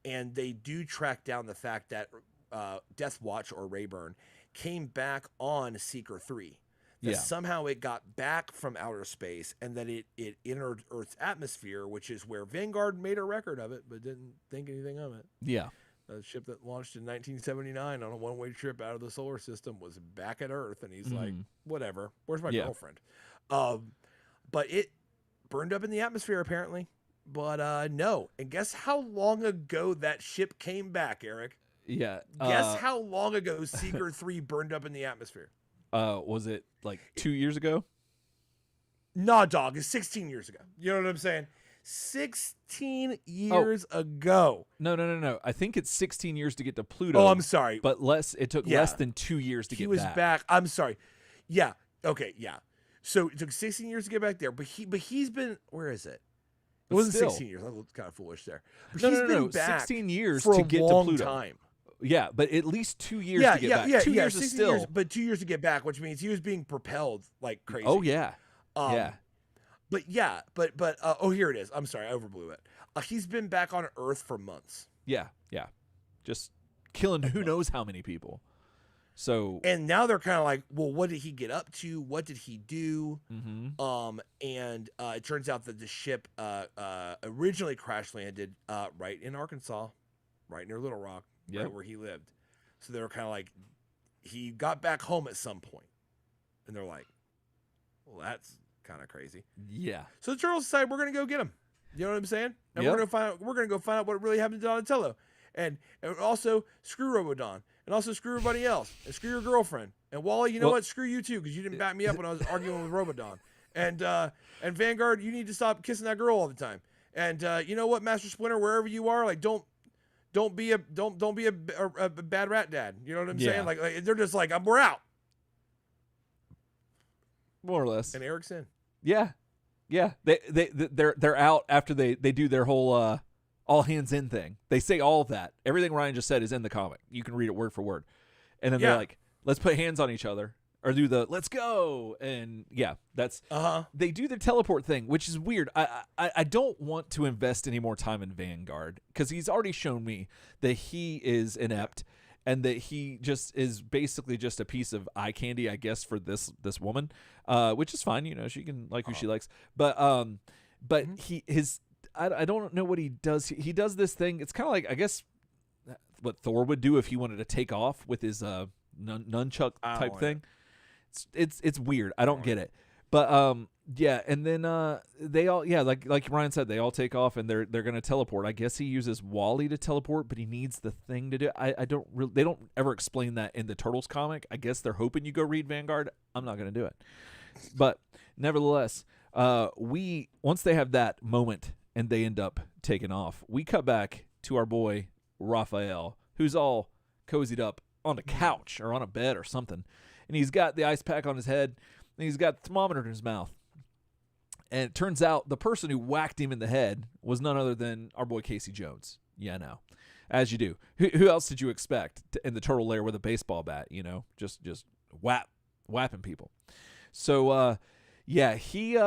And they do track down the fact that Deathwatch or Rayburn came back on Seeker 3. That somehow it got back from outer space, and that it entered Earth's atmosphere, which is where Vanguard made a record of it, but didn't think anything of it. Yeah. The ship that launched in 1979 on a one-way trip out of the solar system was back at Earth, and he's like, whatever, where's my girlfriend? But it burned up in the atmosphere, apparently. But no. And guess how long ago that ship came back, Eric? Yeah. Guess how long ago Seeker 3 burned up in the atmosphere? Was it 2 years ago? Nah, dog. It's 16 years ago. You know what I'm saying? 16 years ago. No. I think it's 16 years to get to Pluto. Oh, I'm sorry. But it took less than 2 years to get back. He was back. I'm sorry. Yeah. Okay, yeah. So it took 16 years to get back there, but he's been, where is it? It But wasn't still. 16 years. I was kind of foolish there. But No, he's no, no, been no. back 16 years for to a get to long Pluto. time. Yeah, but at least 2 years to get back. 2 years is 16 still. years, but 2 years to get back, which means he was being propelled like crazy. Oh yeah, yeah. But here it is. I'm sorry, I overblew it. He's been back on Earth for months. Yeah, just killing who knows how many people. So and now they're kind of like, well, what did he get up to? What did he do? Mm-hmm. And it turns out that the ship originally crash landed right in Arkansas, right near Little Rock, right where he lived. So they were kind of like, he got back home at some point, and they're like, well, that's kind of crazy. Yeah. So the Turtles decide we're gonna go get him. You know what I'm saying? And we're gonna go find out what really happened to Donatello, and also screw Robodon, and also screw everybody else, and screw your girlfriend, and Wally, you know what? Screw you too, because you didn't back me up when I was arguing with Robodon, and Vanguard, you need to stop kissing that girl all the time, and you know what, Master Splinter, wherever you are, like don't be a bad rat dad. You know what I'm saying? Like they're just like, we're out, more or less. And Eric's in. Yeah. They're out after they do their whole all hands in thing. They say all of that. Everything Ryan just said is in the comic. You can read it word for word. And then they're like, let's put hands on each other, or do the let's go. And that's they do the teleport thing, which is weird. I don't want to invest any more time in Vanguard, because he's already shown me that he is inept, and that he just is basically just a piece of eye candy, I guess, for this woman, which is fine. You know, she can like who she likes. But I don't know what he does. He does this thing. It's kind of like, I guess, what Thor would do if he wanted to take off with his nunchuck type thing. It's weird. I don't get it. But and then they all like Ryan said, they all take off, and they're gonna teleport. I guess he uses Wally to teleport, but he needs the thing to do. I don't really, they don't ever explain that in the Turtles comic. I guess they're hoping you go read Vanguard. I'm not gonna do it, but nevertheless, once they have that moment and they end up taking off, we cut back to our boy Raphael, who's all cozied up on a couch or on a bed or something, and he's got the ice pack on his head, and he's got the thermometer in his mouth. And it turns out the person who whacked him in the head was none other than our boy Casey Jones. Yeah, no, as you do. Who else did you expect in the turtle lair with a baseball bat? You know, just whapping people. So he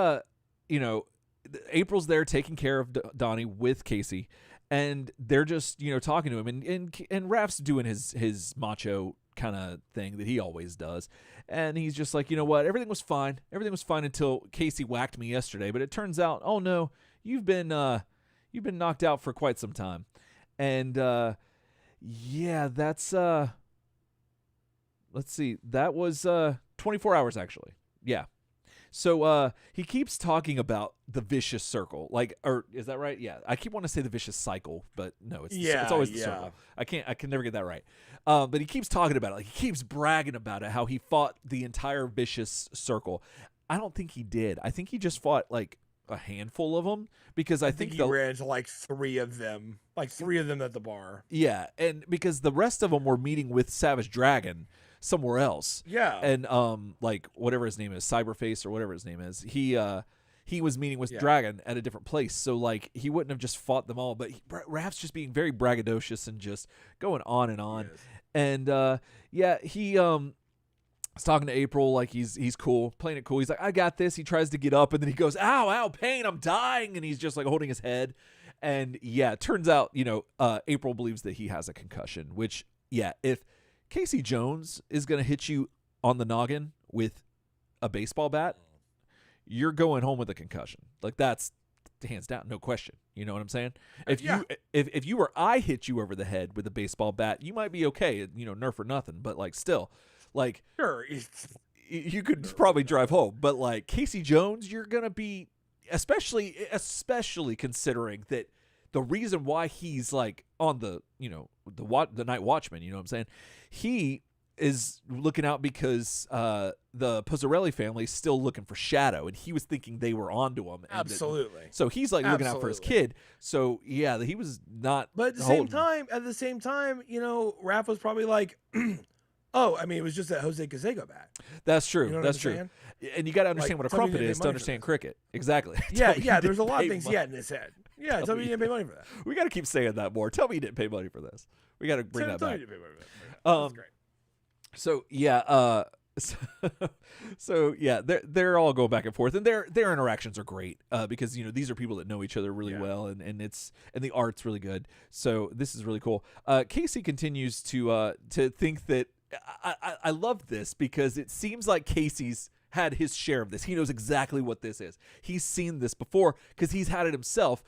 April's there taking care of Donnie with Casey, and they're just talking to him, and Raph's doing his macho kind of thing that he always does, and he's just like, you know what, everything was fine until Casey whacked me yesterday, but it turns out, oh no, you've been knocked out for quite some time. And that's let's see, that was 24 hours actually. Yeah. So he keeps talking about the vicious circle, or is that right? Yeah, I keep wanting to say the vicious cycle, but no, it's always the circle. I can never get that right. But he keeps talking about it, like he keeps bragging about it, how he fought the entire vicious circle. I don't think he did. I think he just fought like a handful of them, because I think he ran into like three of them at the bar. Yeah, and because the rest of them were meeting with Savage Dragon somewhere else. Yeah. And like whatever his name is, Cyberface or whatever his name is, he was meeting with Dragon at a different place. So like he wouldn't have just fought them all, but Raph's just being very braggadocious and just going on and on. And he was talking to April like he's cool, playing it cool. He's like, I got this. He tries to get up, and then he goes, ow, pain, I'm dying, and he's just like holding his head. And it turns out, April believes that he has a concussion, which if Casey Jones is going to hit you on the noggin with a baseball bat, you're going home with a concussion. Like, that's hands down, no question. You know what I'm saying? If you or I hit you over the head with a baseball bat, you might be okay, nerf or nothing, but like still, like sure, you could probably drive home. But like Casey Jones, you're going to be, especially considering that the reason why he's like on the Night Watchman, you know what I'm saying? He is looking out because the Pozzarelli family is still looking for Shadow, and he was thinking they were onto him. Absolutely. So he's like looking out for his kid. So he was not. But at the same time, Raph was probably like, Oh, I mean, it was just that Jose Canseco bat. That's true. You know That's what true. I'm saying? And you got to understand Like, what a tell me you crumpet didn't is pay to money for understand this. cricket. Exactly. Yeah, Tell me yeah. you There's a didn't lot of pay things he money. had in his head. Yeah, tell me you didn't pay money for that. We got to keep saying that more. Tell me you didn't pay money for this. We got to bring that Tell me back. you didn't pay money for that. That's great. So yeah, so yeah, they're all going back and forth, and their interactions are great because these are people that know each other really well, and the art's really good. So this is really cool. Casey continues to think that I love this because it seems like Casey's had his share of this. He knows exactly what this is. He's seen this before because he's had it himself.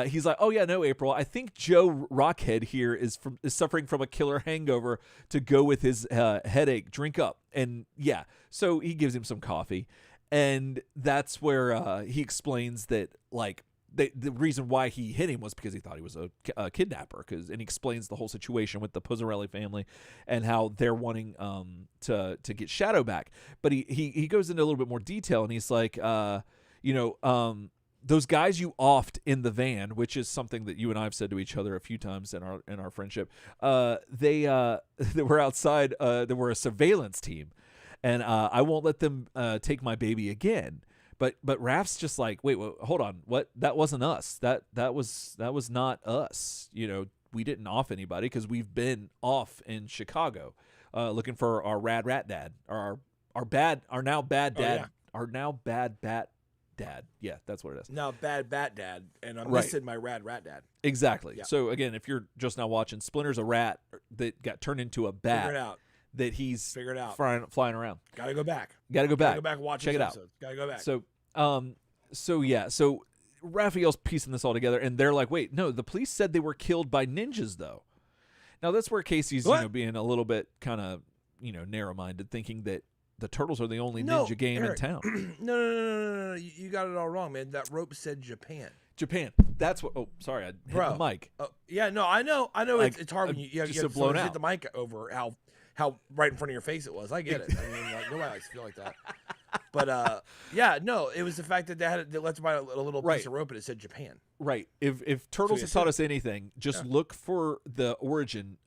He's like, oh yeah, no, April, I think Joe Rockhead here is suffering from a killer hangover to go with his headache. Drink up. And yeah, so he gives him some coffee, and that's where he explains that like the reason why he hit him was because he thought he was a kidnapper. And he explains the whole situation with the Pozzarelli family and how they're wanting to get Shadow back. But he goes into a little bit more detail, and he's like, those guys you offed in the van, which is something that you and I have said to each other a few times in our friendship. They were outside. They were a surveillance team, and I won't let them take my baby again. But Raph's just like, wait, hold on, what? That wasn't us. That was not us. We didn't off anybody because we've been off in Chicago, looking for our rad rat dad, or our now bad dad, our now bad bat dad. Yeah, that's what it is. Now bad bat dad, and I'm missing my rad rat dad. Exactly. Yeah. So again, if you're just now watching, Splinter's a rat that got turned into a bat. Figure it out. That he's Figure it out. Flying around. Gotta go back. Gotta go back. Go back. Watch. Check it out. Gotta go back. So Raphael's piecing this all together, and they're like, wait, no, the police said they were killed by ninjas, though. Now that's where Casey's being a little bit kind of narrow-minded, thinking that the Turtles are the only ninja game Eric. in town. No. You got it all wrong, man. That rope said Japan. That's what. Oh, sorry, I hit the mic. Yeah, no, I know. It's hard when you just have blown to out. hit the mic over how right in front of your face it was. I get it. I mean, like, nobody likes to feel like that. But yeah, no, it was the fact that they let them buy a little piece of rope and it said Japan. Right. If Turtles has taught us anything, just look for the origin.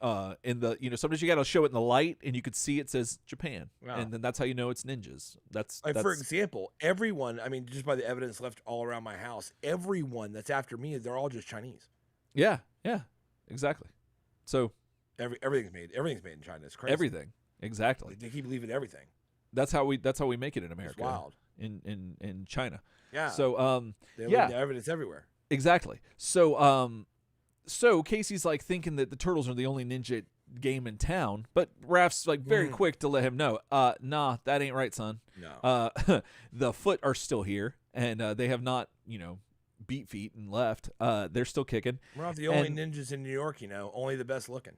In the sometimes you got to show it in the light, and you could see it says Japan, and then that's how you know it's ninjas. That's for example, everyone. I mean, just by the evidence left all around my house, everyone that's after me, they're all just Chinese. Yeah, exactly. So everything's made in China. It's crazy. Everything, exactly. They keep leaving everything. That's how we make it in America. It's wild. In China. Yeah. So they leave the evidence everywhere. Exactly. So so Casey's like thinking that the Turtles are the only ninja game in town, but Raph's like very quick to let him know, nah, that ain't right, son. No. The Foot are still here, and they have not, beat feet and left. They're still kicking. We're not the only ninjas in New York, only the best looking.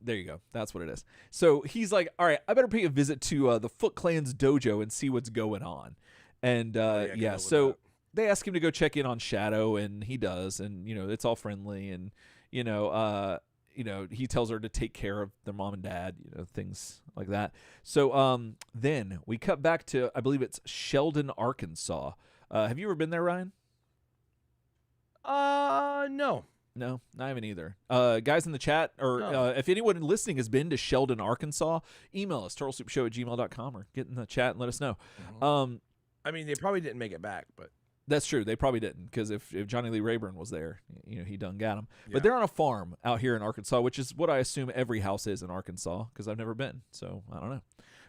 There you go. That's what it is. So he's like, all right, I better pay a visit to the Foot Clan's dojo and see what's going on. And so they ask him to go check in on Shadow, and he does, and it's all friendly, and he tells her to take care of their mom and dad, things like that. So then we cut back to, I believe it's Sheldon, Arkansas. Have you ever been there, Ryan? No. No, I haven't either. Guys in the chat, or if anyone listening has been to Sheldon, Arkansas, email us, turtlesoupshow@gmail.com, or get in the chat and let us know. Mm-hmm. I mean, they probably didn't make it back, but that's true. They probably didn't, because if Johnny Lee Rayburn was there, he done got him. Yeah. But they're on a farm out here in Arkansas, which is what I assume every house is in Arkansas, because I've never been, so I don't know.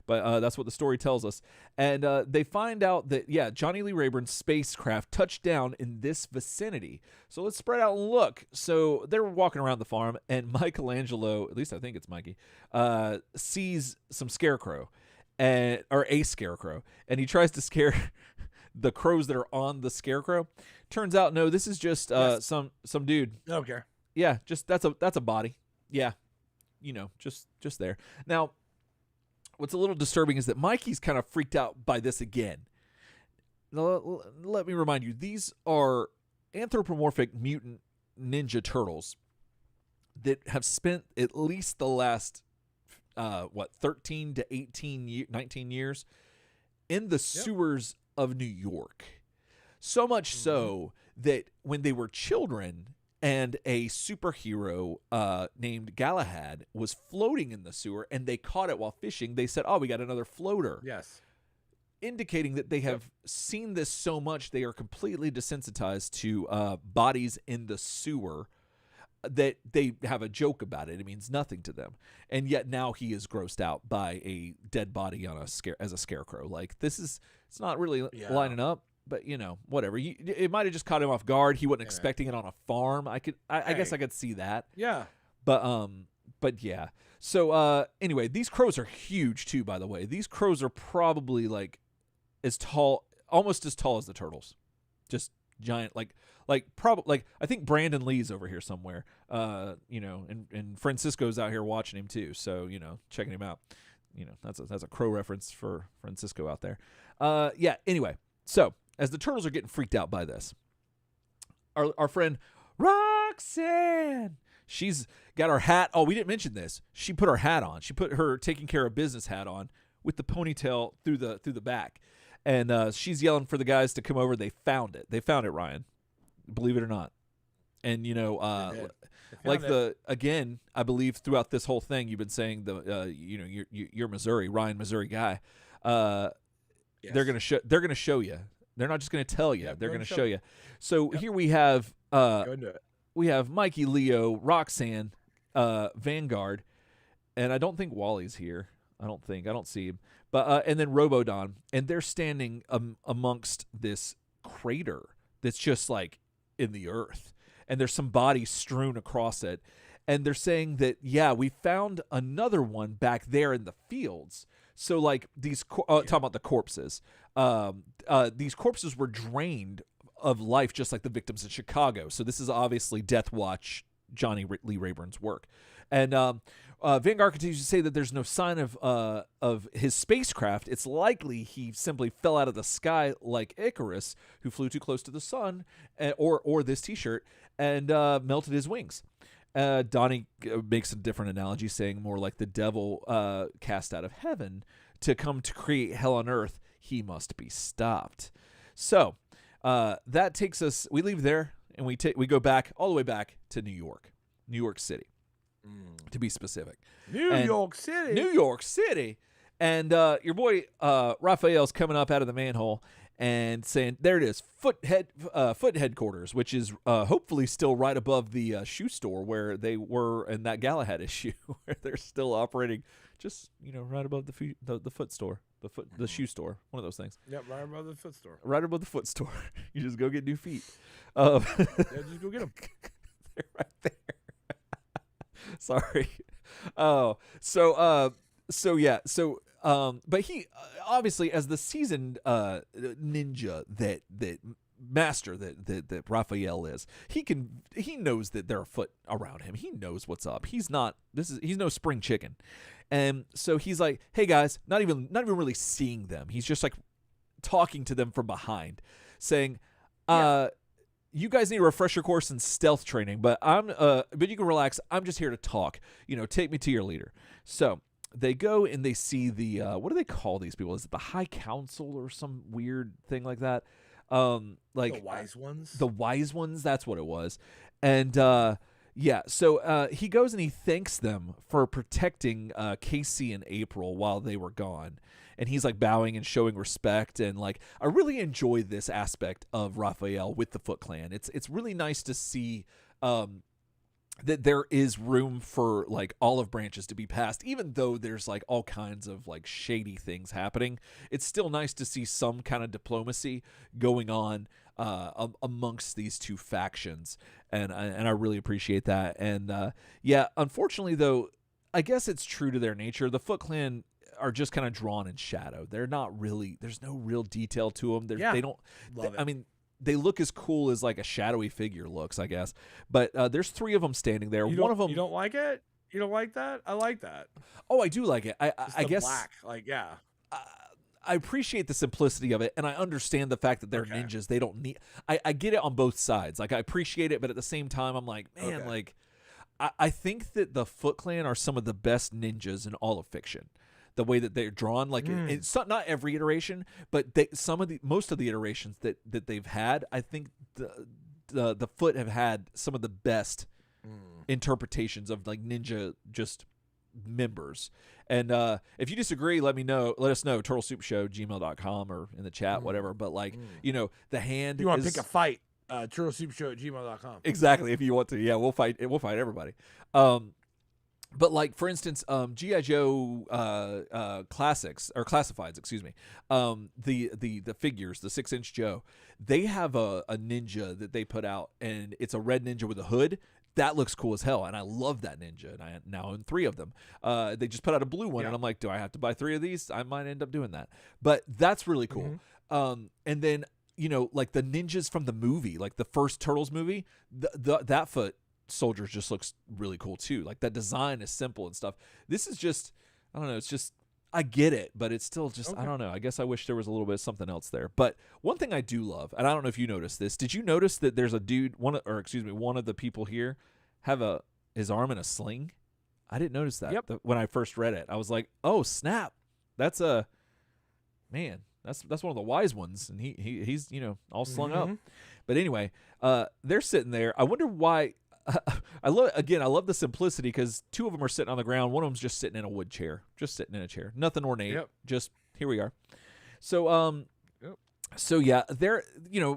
But that's what the story tells us. And they find out that, Johnny Lee Rayburn's spacecraft touched down in this vicinity. So let's spread out and look. So they're walking around the farm, and Michelangelo, at least I think it's Mikey, sees some scarecrow, or a scarecrow, and he tries to scare the crows that are on the scarecrow. Turns out, no, this is just some dude. I don't care. Yeah, just that's a body. Yeah, just there. Now, what's a little disturbing is that Mikey's kind of freaked out by this again. Now, let me remind you, these are anthropomorphic mutant ninja turtles that have spent at least the last 13 to 19 years in the sewers of New York. So much so that when they were children and a superhero named Galahad was floating in the sewer, and they caught it while fishing. They said, "Oh, we got another floater." Yes. Indicating that they have seen this so much, they are completely desensitized to bodies in the sewer, that they have a joke about it. It means nothing to them. And yet now he is grossed out by a dead body on as a scarecrow. Like, it's not really lining up, but whatever. It might have just caught him off guard. He wasn't expecting it on a farm. I guess I could see that. Yeah. But yeah. So anyway, these crows are huge too, by the way. These crows are probably like almost as tall as the turtles. Just giant, like I think Brandon Lee's over here somewhere, and Francisco's out here watching him too, so checking him out. That's a crow reference for Francisco out there. Anyway, so as the turtles are getting freaked out by this, our friend Roxanne, she's got her hat. Oh, we didn't mention this. She put her hat on. She put her taking care of business hat on with the ponytail through the back. And she's yelling for the guys to come over. They found it. They found it, Ryan. Believe it or not. And again, I believe throughout this whole thing, you've been saying you're Missouri, Ryan, Missouri guy. Yes. They're gonna show you. They're not just gonna tell you. They're gonna show you. So here we have Mikey, Leo, Roxanne, Vanguard, and I don't think Wally's here. I don't see him. But and then Robodon, and they're standing amongst this crater that's just like in the earth, and there's some bodies strewn across it, and they're saying that we found another one back there in the fields. So like these talking about the corpses, these corpses were drained of life just like the victims in Chicago. So this is obviously Death Watch, Johnny Lee Rayburn's work, and Vanguard continues to say that there's no sign of his spacecraft. It's likely he simply fell out of the sky like Icarus, who flew too close to the sun, or this T-shirt, and melted his wings. Donnie makes a different analogy, saying more like the devil cast out of heaven to come to create hell on earth. He must be stopped. So that takes us. We leave there and we go back all the way back to New York City. To be specific, New York City, and your boy Raphael's coming up out of the manhole and saying, "There it is, foot headquarters," which is hopefully still right above the shoe store where they were in that Galahad issue, where they're still operating, just right above the foot store, the shoe store, one of those things. Yep, right above the foot store. Right above the foot store. You just go get new feet. Just go get them. They're right there. Sorry. But he obviously, as the seasoned ninja that master that Raphael is, he knows that they're afoot around him. He knows what's up. He's no spring chicken. And so he's like, "Hey guys," not even really seeing them. He's just like talking to them from behind, saying, "You guys need a refresher course in stealth training, but you can relax. I'm just here to talk. Take me to your leader." So they go and they see the what do they call these people? Is it the High Council or some weird thing like that? Like the wise ones. The wise ones. That's what it was. And so he goes and he thanks them for protecting Casey and April while they were gone. And he's like bowing and showing respect, and like I really enjoy this aspect of Raphael with the Foot Clan. It's really nice to see that there is room for like olive branches to be passed, even though there's like all kinds of like shady things happening. It's still nice to see some kind of diplomacy going on amongst these two factions, and I really appreciate that. And unfortunately though, I guess it's true to their nature. The Foot Clan are just kind of drawn in shadow. They're not really, there's no real detail to them. They don't love it. I mean, they look as cool as like a shadowy figure looks, I guess. But there's three of them standing there. One of them. You don't like it? You don't like that? I like that. Oh, I do like it. I guess black. I appreciate the simplicity of it, and I understand the fact that they're ninjas. They don't need. I get it on both sides. Like I appreciate it, but at the same time, I'm like, man, like I think that the Foot Clan are some of the best ninjas in all of fiction. The way that they're drawn, like it's not every iteration, but most of the iterations that they've had, I think the Foot have had some of the best interpretations of like ninja just members. And if you disagree, let us know, turtlesoup@gmail.com or in the chat, whatever. But like, the hand, you want to pick a fight, turtlesoupshow@gmail.com. Exactly. If you want to, yeah, we'll fight everybody. But like, for instance, G.I. Joe classics or classifieds, excuse me, the figures, the 6-inch Joe, they have a ninja that they put out, and it's a red ninja with a hood. That looks cool as hell, and I love that ninja, and I now own 3 of them. They just put out a blue one, and I'm like, do I have to buy 3 of these? I might end up doing that. But that's really cool. And then, like the ninjas from the movie, like the first Turtles movie, that Foot soldiers just looks really cool too. Like that design is simple and stuff. This is just, I don't know, it's just, I get it, but it's still just, I don't know. I guess I wish there was a little bit of something else there. But one thing I do love, and I don't know if you noticed this, did you notice that there's a dude, one of the people here have his arm in a sling? I didn't notice that when I first read it. I was like, oh snap, that's one of the wise ones, and he's all slung up. But anyway, they're sitting there. I wonder why. I love the simplicity, because 2 of them are sitting on the ground. One of them's just sitting in a wood chair, nothing ornate. Just here we are. So so yeah, they're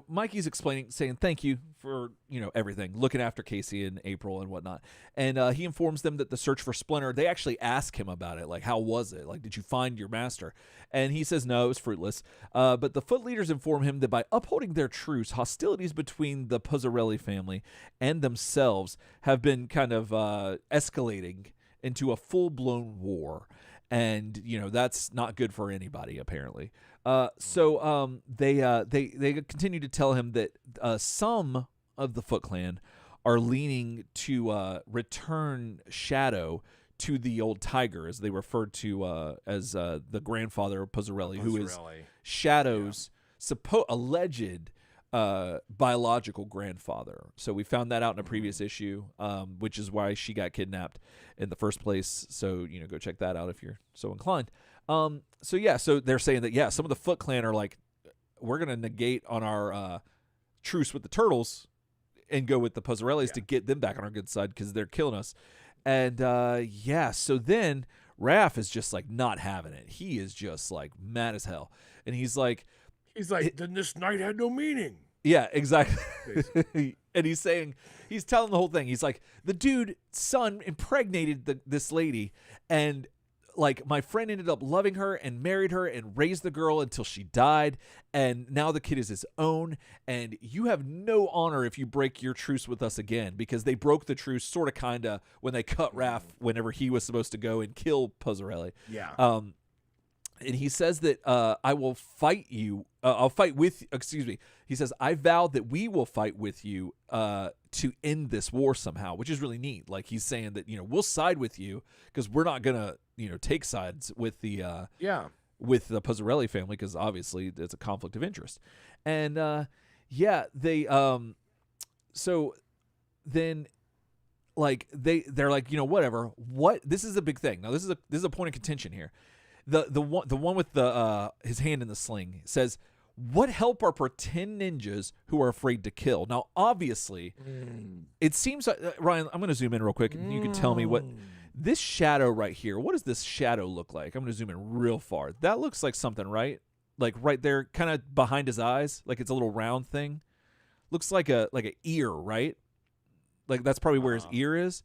Mikey's saying thank you for everything, looking after Casey and April and whatnot, and he informs them that the search for Splinter, they actually ask him about it, like, how was it, like, did you find your master? And he says no, it was fruitless. But the Foot leaders inform him that by upholding their truce, hostilities between the Pozzarelli family and themselves have been kind of escalating into a full-blown war, and that's not good for anybody, apparently. So they continue to tell him that some of the Foot Clan are leaning to return Shadow to the old tiger, as they referred to as the grandfather of Pozzarelli, who is Shadow's alleged biological grandfather. So we found that out in a previous issue, which is why she got kidnapped in the first place. So go check that out if you're so inclined. So they're saying that some of the Foot Clan are like, we're gonna negate on our truce with the Turtles and go with the Pozzarellis to get them back on our good side, because they're killing us. And so then Raph is just like not having it. He is just like mad as hell, and he's like, then this night had no meaning. Yeah, exactly. And he's telling the whole thing. He's like, the dude's son impregnated this lady, and like, my friend ended up loving her and married her and raised the girl until she died, and now the kid is his own, and you have no honor if you break your truce with us again, because they broke the truce sort of kind of when they cut Raph whenever he was supposed to go and kill Pozzarelli. Yeah. And he says that I will fight you. I'll fight with. Excuse me. He says, I vow that we will fight with you to end this war somehow, which is really neat. Like, he's saying that we'll side with you, because we're not gonna take sides with the with the Pozzarelli family, because obviously it's a conflict of interest. And they so then like they're like, whatever. What, this is a big thing. Now this is a point of contention here. The one with the his hand in the sling says, what help are pretend ninjas who are afraid to kill? Now, obviously, it seems like, Ryan, I'm going to zoom in real quick, and you can tell me what this shadow right here. What does this shadow look like? I'm going to zoom in real far. That looks like something, right? Like right there, kind of behind his eyes, like it's a little round thing. Looks like an ear, right? Like that's probably where his ear is.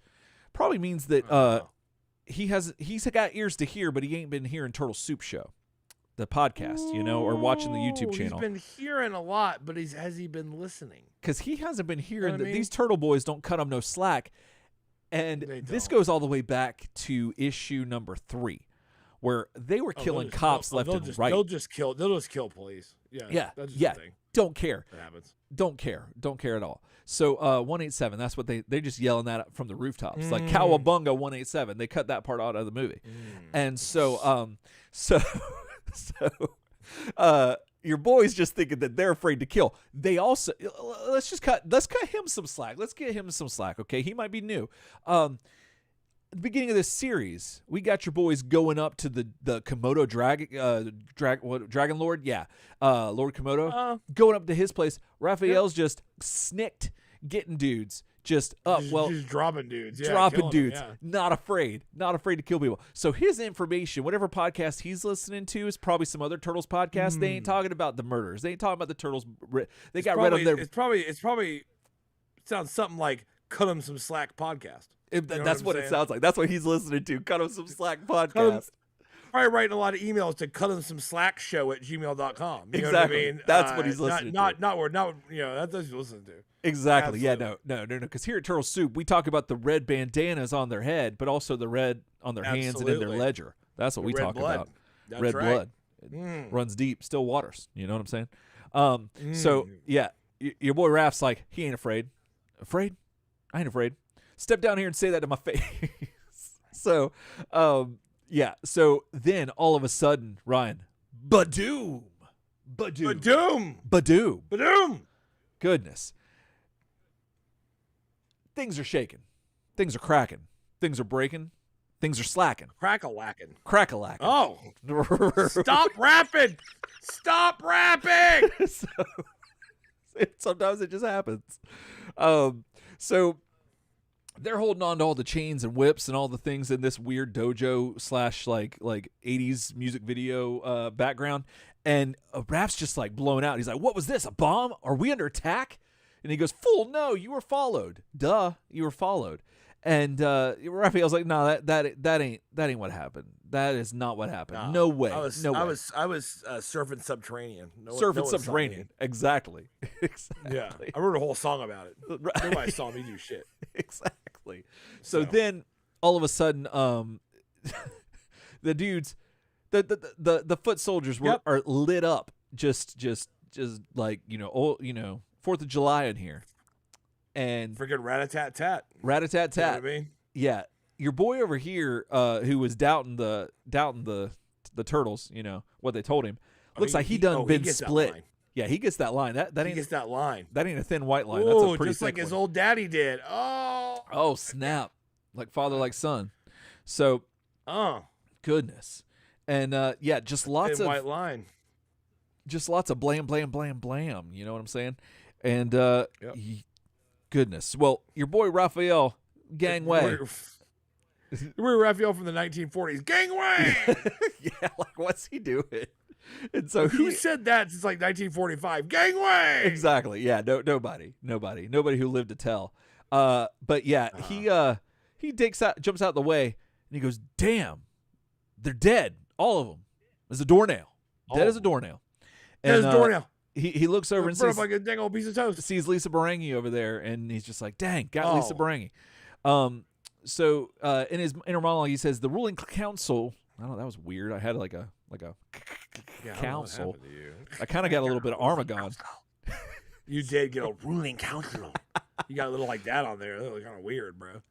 Probably means that he's got ears to hear, but he ain't been hearing Turtle Soup Show, the podcast, or watching the YouTube channel. He's been hearing a lot, but has he been listening? Because he hasn't been hearing that these Turtle Boys don't cut him no slack. And this goes all the way back to issue number 3, where they were killing cops left and right. They'll just kill police. Yeah. That's just the thing. Don't care. That happens. Don't care at all. So 187, that's what they're just yelling that up from the rooftops, like Cowabunga 187. They cut that part out of the movie. And so your boy's just thinking that they're afraid to kill. They also, let's cut him some slack. Let's get him some slack, okay? He might be new. At the beginning of this series, we got your boys going up to the Komodo Dragon Lord, Lord Komodo, going up to his place. Raphael's just snicked getting dudes just up. Just dropping dudes. Yeah, dropping dudes. Them, yeah. Not afraid to kill people. So his information, whatever podcast he's listening to, is probably some other Turtles podcast. They ain't talking about the murders. They ain't talking about the Turtles. They got rid of their. It's probably sounds something like "Cut 'em some slack" podcast. That's what it sounds like. That's what he's listening to. Cut him some slack podcast. Probably writing a lot of emails to cut him some slack show at gmail.com. You exactly. Know what I mean? That's what he's listening to. Not that's what he's listening to. Exactly. Absolutely. Yeah, no. Because here at Turtle Soup, we talk about the red bandanas on their head, but also the red on their hands and in their ledger. That's what we talk about. That's red right. blood. It runs deep, still waters. You know what I'm saying? So, yeah, your boy Raph's like, he ain't afraid. Afraid? I ain't afraid. Step down here and say that to my face. So, yeah. So then all of a sudden, Ryan, Badoom. Goodness. Things are shaking. Things are cracking. Things are breaking. Things are slacking. Crack-a-lacking. Oh. Stop rapping. Stop rapping. Sometimes it just happens. So they're holding on to all the chains and whips and all the things in this weird dojo / like 80s music video background. And Raph's just like blown out. He's like, what was this? A bomb? Are we under attack? And he goes, fool, no, you were followed. Duh, you were followed. And Raphael's like, no, that ain't what happened. That is not what happened. No way. I was surfing subterranean. Surfing subterranean. Exactly. Yeah. I wrote a whole song about it. Nobody saw me do shit. Exactly. So then all of a sudden, the dudes, the foot soldiers are lit up, just like 4th of July in here. And freaking rat-a-tat-tat. Rat-a-tat-tat. You know what I mean? Yeah. Your boy over here, who was doubting the Turtles, what they told him, looks like he been split. Yeah, he gets that line. That ain't that line. That ain't a thin white line. That's a pretty just like thick his one. old daddy did. Oh snap. Like father, like son. So goodness. And just lots thin of white line. Just lots of blam, blam, blam, blam. You know what I'm saying? And goodness. Well, your boy Raphael, gangway. We're Raphael from the 1940s. Gangway! Yeah, like what's he doing? And so who said that since like 1945? Gangway! Exactly. Yeah, nobody who lived to tell. But yeah, he jumps out the way and he goes, "Damn, they're dead, all of them. There's a doornail. Dead as a doornail." Dead as a doornail. He looks over and sees like a dang old piece of toast. Sees Lisa Barangi over there, and he's just like, "Dang, got Lisa Barangi." So in his inner monologue, he says, "The ruling council." I don't know. That was weird. I had like a council. I kind of got a little bit of Armagon. You did get a ruling council. You got a little like that on there. That was kind of weird, bro.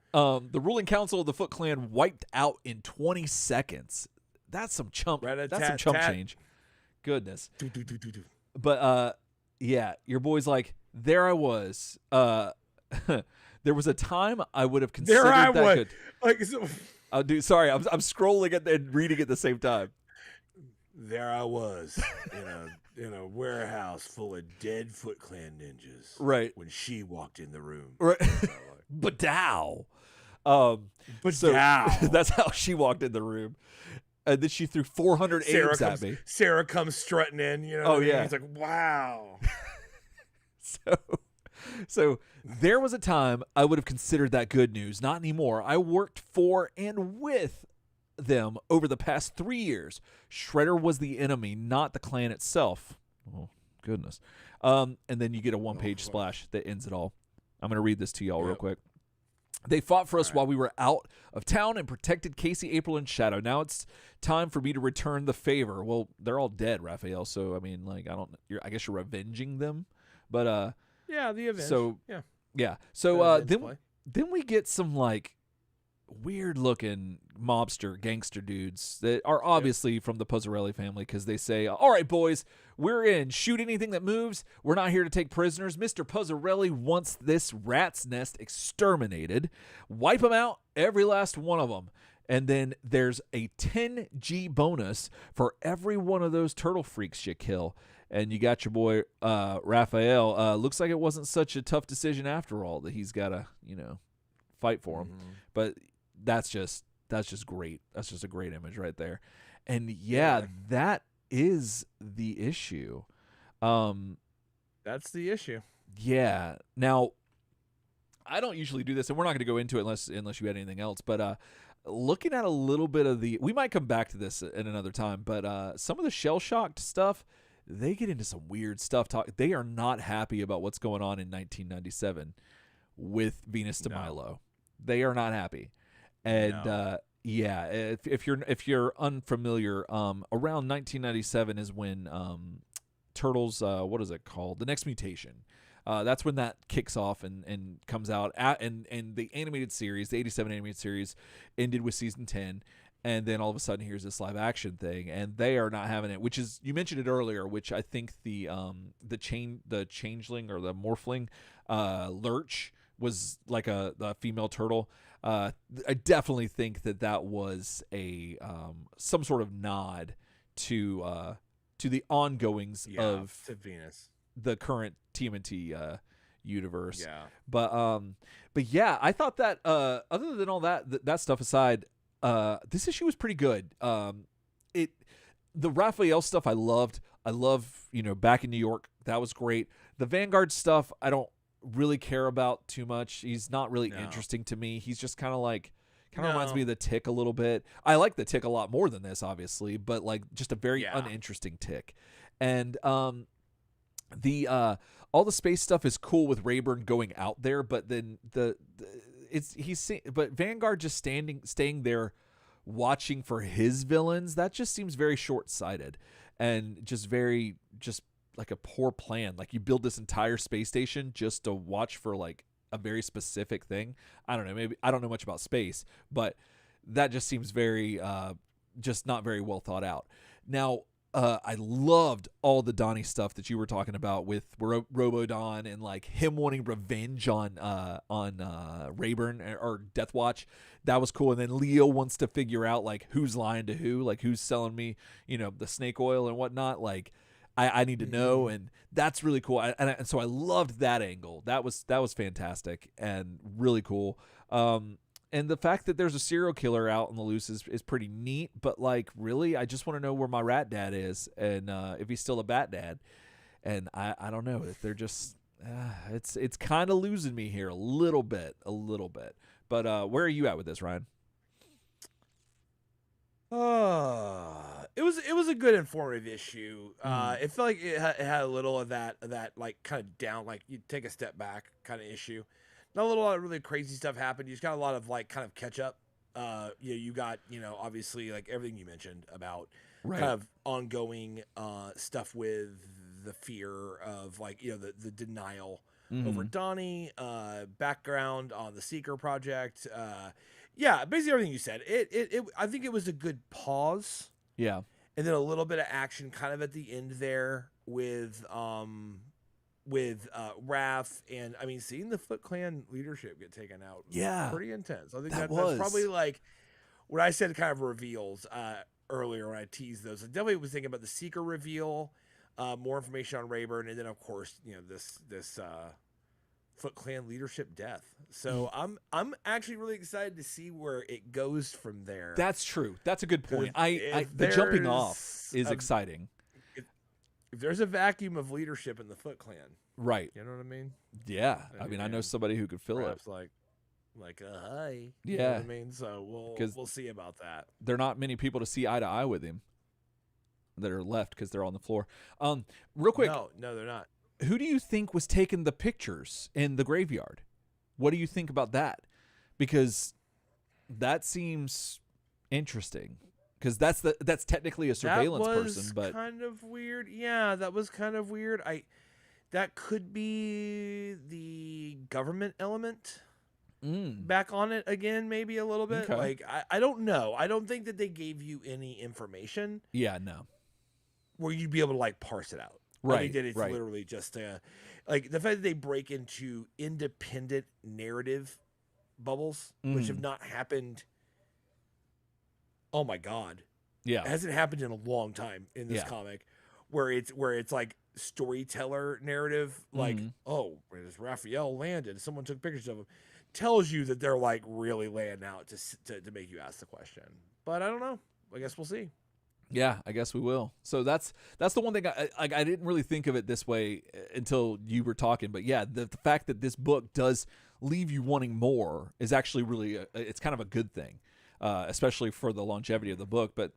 The ruling council of the Foot Clan wiped out in 20 seconds. That's some chump. That's some chump change. Goodness. But yeah, your boy's like, there I was. There was a time I would have considered that good. Like, so, sorry, I'm scrolling and reading at the same time. There I was in a warehouse full of dead Foot Clan ninjas. Right. When she walked in the room. Right. Badow. Badow. So that's how she walked in the room. And then she threw 400 eggs at me. Sarah comes strutting in, yeah. He's like, wow. So there was a time I would have considered that good news. Not anymore. I worked for and with them over the past 3 years. Shredder was the enemy, not the clan itself. Oh, goodness. And then you get a one-page splash that ends it all. I'm going to read this to y'all real quick. They fought for us while we were out of town and protected Casey, April, and Shadow. Now it's time for me to return the favor. Well, they're all dead, Raphael. So I mean, like, I guess you're avenging them, but yeah, the avenge. So yeah. So then we get some like weird looking mobster gangster dudes that are obviously from the Pozzarelli family, because they say, all right, boys, we're in. Shoot anything that moves. We're not here to take prisoners. Mr. Pozzarelli wants this rat's nest exterminated. Wipe them out, every last one of them. And then there's a 10G bonus for every one of those turtle freaks you kill. And you got your boy Raphael. Looks like it wasn't such a tough decision after all that he's got to, fight for him. But that's just great. That's just a great image right there. And yeah, that is the issue. That's the issue. Yeah. Now, I don't usually do this, and we're not going to go into it unless you had anything else. But looking at a little bit of we might come back to this at another time. But some of the shell-shocked stuff, they get into some weird stuff. They are not happy about what's going on in 1997 with Venus de Milo. They are not happy, and yeah, if you're unfamiliar, around 1997 is when Turtles, what is it called? The Next Mutation. That's when that kicks off and comes out. And the animated series, the 87 animated series, ended with season 10. And then all of a sudden, here's this live action thing, and they are not having it. Which is, you mentioned it earlier, which I think the changeling or the morphling, Lurch was like a female turtle. I definitely think that was a some sort of nod to the ongoings of to Venus, the current TMNT universe. Yeah. But yeah, I thought that other than all that stuff aside, this issue was pretty good. The Raphael stuff I loved. I love, Back in New York. That was great. The Vanguard stuff I don't really care about too much. He's not really interesting to me. He's just kind of reminds me of the Tick a little bit. I like the Tick a lot more than this, obviously, but like just a very uninteresting Tick. And all the space stuff is cool with Rayburn going out there, but then but Vanguard just staying there watching for his villains, that just seems very short-sighted and just like a poor plan. Like, you build this entire space station just to watch for like a very specific thing. I don't know, maybe I don't know much about space, but that just seems very just not very well thought out. Now, I loved all the Donnie stuff that you were talking about with Robo-Don and like him wanting revenge on Rayburn or Deathwatch. That was cool. And then Leo wants to figure out like who's lying to who, like who's selling me, the snake oil and whatnot. Like, I need to know, and that's really cool. And so I loved that angle. That was fantastic and really cool. And the fact that there's a serial killer out on the loose is pretty neat. But like, really, I just want to know where my rat dad is and if he's still a bat dad. And I don't know if they're just it's kind of losing me here a little bit. But where are you at with this, Ryan? It was a good informative issue. It felt like it had a little of that like kind of down, like you take a step back kind of issue. Not a lot of really crazy stuff happened. You just got a lot of like kind of catch up. You got obviously like everything you mentioned about kind of ongoing stuff with the fear of like the denial over Donnie, background on the Seeker project. Yeah, basically everything you said. It I think it was a good pause. Yeah. And then a little bit of action kind of at the end there with Raph, and I mean seeing the Foot Clan leadership get taken out was pretty intense. I think that's probably like what I said kind of reveals earlier when I teased those. I definitely was thinking about the Seeker reveal, more information on Rayburn, and then of course this Foot Clan leadership death. So I'm actually really excited to see where it goes from there. That's true. That's a good point. The jumping off is exciting. If there's a vacuum of leadership in the Foot Clan, right? You know what I mean? Yeah. I mean, I know somebody who could fill it. Like hi. Yeah. You know what I mean? So we'll see about that. There are not many people to see eye to eye with him that are left because they're on the floor. Real quick. No, they're not. Who do you think was taking the pictures in the graveyard? What do you think about that? Because that seems interesting. Because that's technically a surveillance person, but kind of weird. Yeah, that was kind of weird. That could be the government element back on it again, maybe a little bit. Okay. Like I don't know. I don't think that they gave you any information. Yeah, no. Where you'd be able to like parse it out. Right. I think that it's literally just like the fact that they break into independent narrative bubbles, which have not happened oh my God. Yeah. It hasn't happened in a long time in this comic where it's like storyteller narrative, like, oh, where does Raphael landed? Someone took pictures of him. Tells you that they're like really laying out to make you ask the question. But I don't know. I guess we'll see. Yeah, I guess we will. So that's the one thing I didn't really think of it this way until you were talking. But yeah, the fact that this book does leave you wanting more is actually really it's kind of a good thing, especially for the longevity of the book. But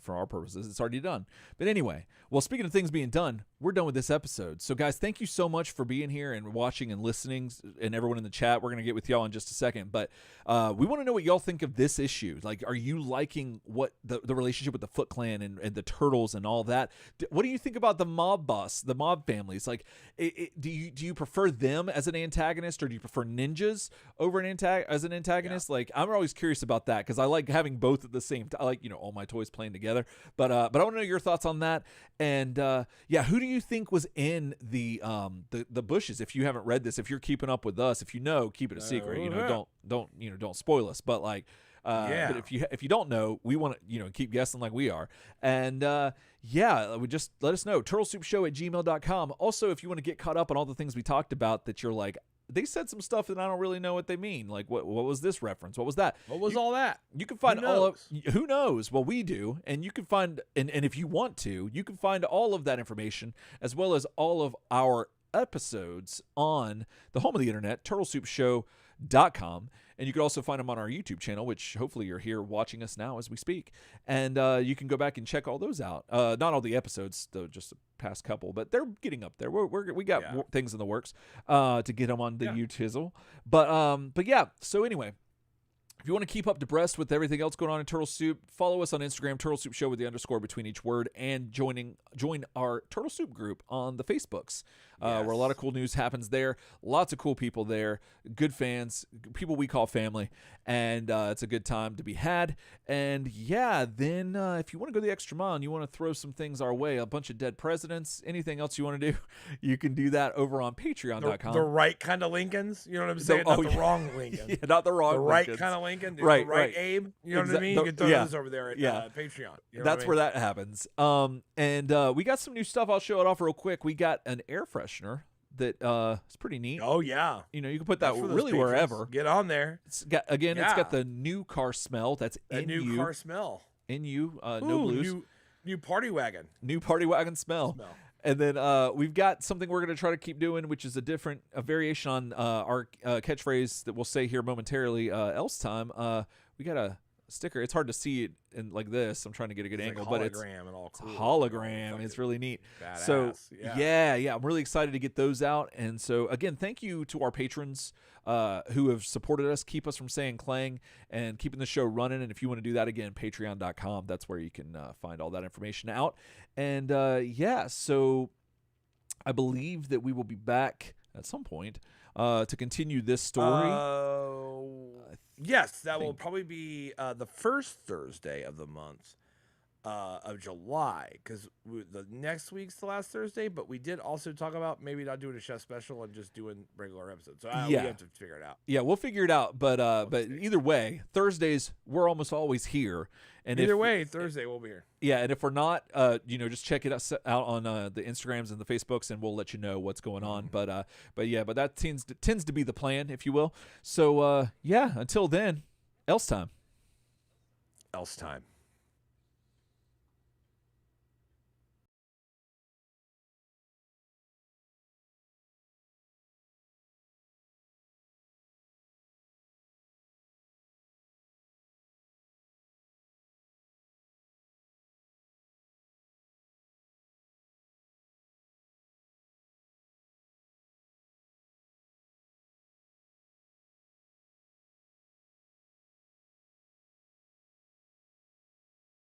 for our purposes, it's already done. But anyway, well, speaking of things being done, we're done with this episode. So guys, thank you so much for being here and watching and listening, and everyone in the chat. We're going to get with y'all in just a second. But we want to know what y'all think of this issue. Like, are you liking what the relationship with the Foot Clan and the Turtles and all that? What do you think about the mob boss, the mob families? Like, do you prefer them as an antagonist, or do you prefer ninjas over as an antagonist? Yeah. Like, I'm always curious about that because I like having both at the same time. I like, all my toys playing together. But I want to know your thoughts on that. And who do you think was in the bushes? If you haven't read this, if you're keeping up with us, if you know, keep it a secret. Don't spoil us. But like, but if you don't know, we want to keep guessing like we are. And we just let us know. turtlesoupshow@gmail.com. Also, if you want to get caught up on all the things we talked about that you're like, they said some stuff and I don't really know what they mean. Like, what was this reference? What was that? What was all that? You can find who knows? Well, we do. And you can find, and if you want to, you can find all of that information as well as all of our episodes on the home of the internet, turtlesoupshow.com. And you can also find them on our YouTube channel, which hopefully you're here watching us now as we speak. And you can go back and check all those out. Not all the episodes, though, just the past couple, but they're getting up there. We got things in the works to get them on the YouTube. But yeah, so anyway, if you want to keep up abreast with everything else going on in Turtle Soup, follow us on Instagram, Turtle Soup Show with the _ between each word, and join our Turtle Soup group on the Facebooks, where a lot of cool news happens there. Lots of cool people there, good fans, people we call family, and it's a good time to be had. And then if you want to go the extra mile and you want to throw some things our way, a bunch of dead presidents, anything else you want to do, you can do that over on patreon.com. The right kind of Lincolns, you know what I'm saying? Not the wrong Lincoln. Not the wrong right Lincolns. kind of Lincoln, right. Abe, you know what I mean? You can throw those over there at Patreon. You know That's where that happens. And we got some new stuff. I'll show it off real quick. We got an air freshener that is pretty neat. Oh yeah, you can put that really wherever. Get on there. It's got the new car smell. That's new car smell. No blues. New party wagon. New party wagon smell. And then we've got something we're going to try to keep doing, which is a variation on our catchphrase that we'll say here momentarily. Else time. We got a sticker. It's hard to see it in like this. I'm trying to get a good angle, but it's and all cool. A hologram. It's really neat. Badass. So I'm really excited to get those out. And so again, thank you to our patrons who have supported us, keep us from saying clang, and keeping the show running. And if you want to do that, again, patreon.com. That's where you can find all that information out. And so I believe that we will be back at some point to continue this story. Yes, that will probably be the first Thursday of the month of July, because the next week's the last Thursday, but we did also talk about maybe not doing a chef special and just doing regular episodes. So we have to figure it out. Yeah, we'll figure it out. But either way, Thursdays we're almost always here. And either way, Thursday we'll be here. Yeah, and if we're not, just check it out on the Instagrams and the Facebooks, and we'll let you know what's going on. But that tends to be the plan, if you will. So until then, else time. Else time.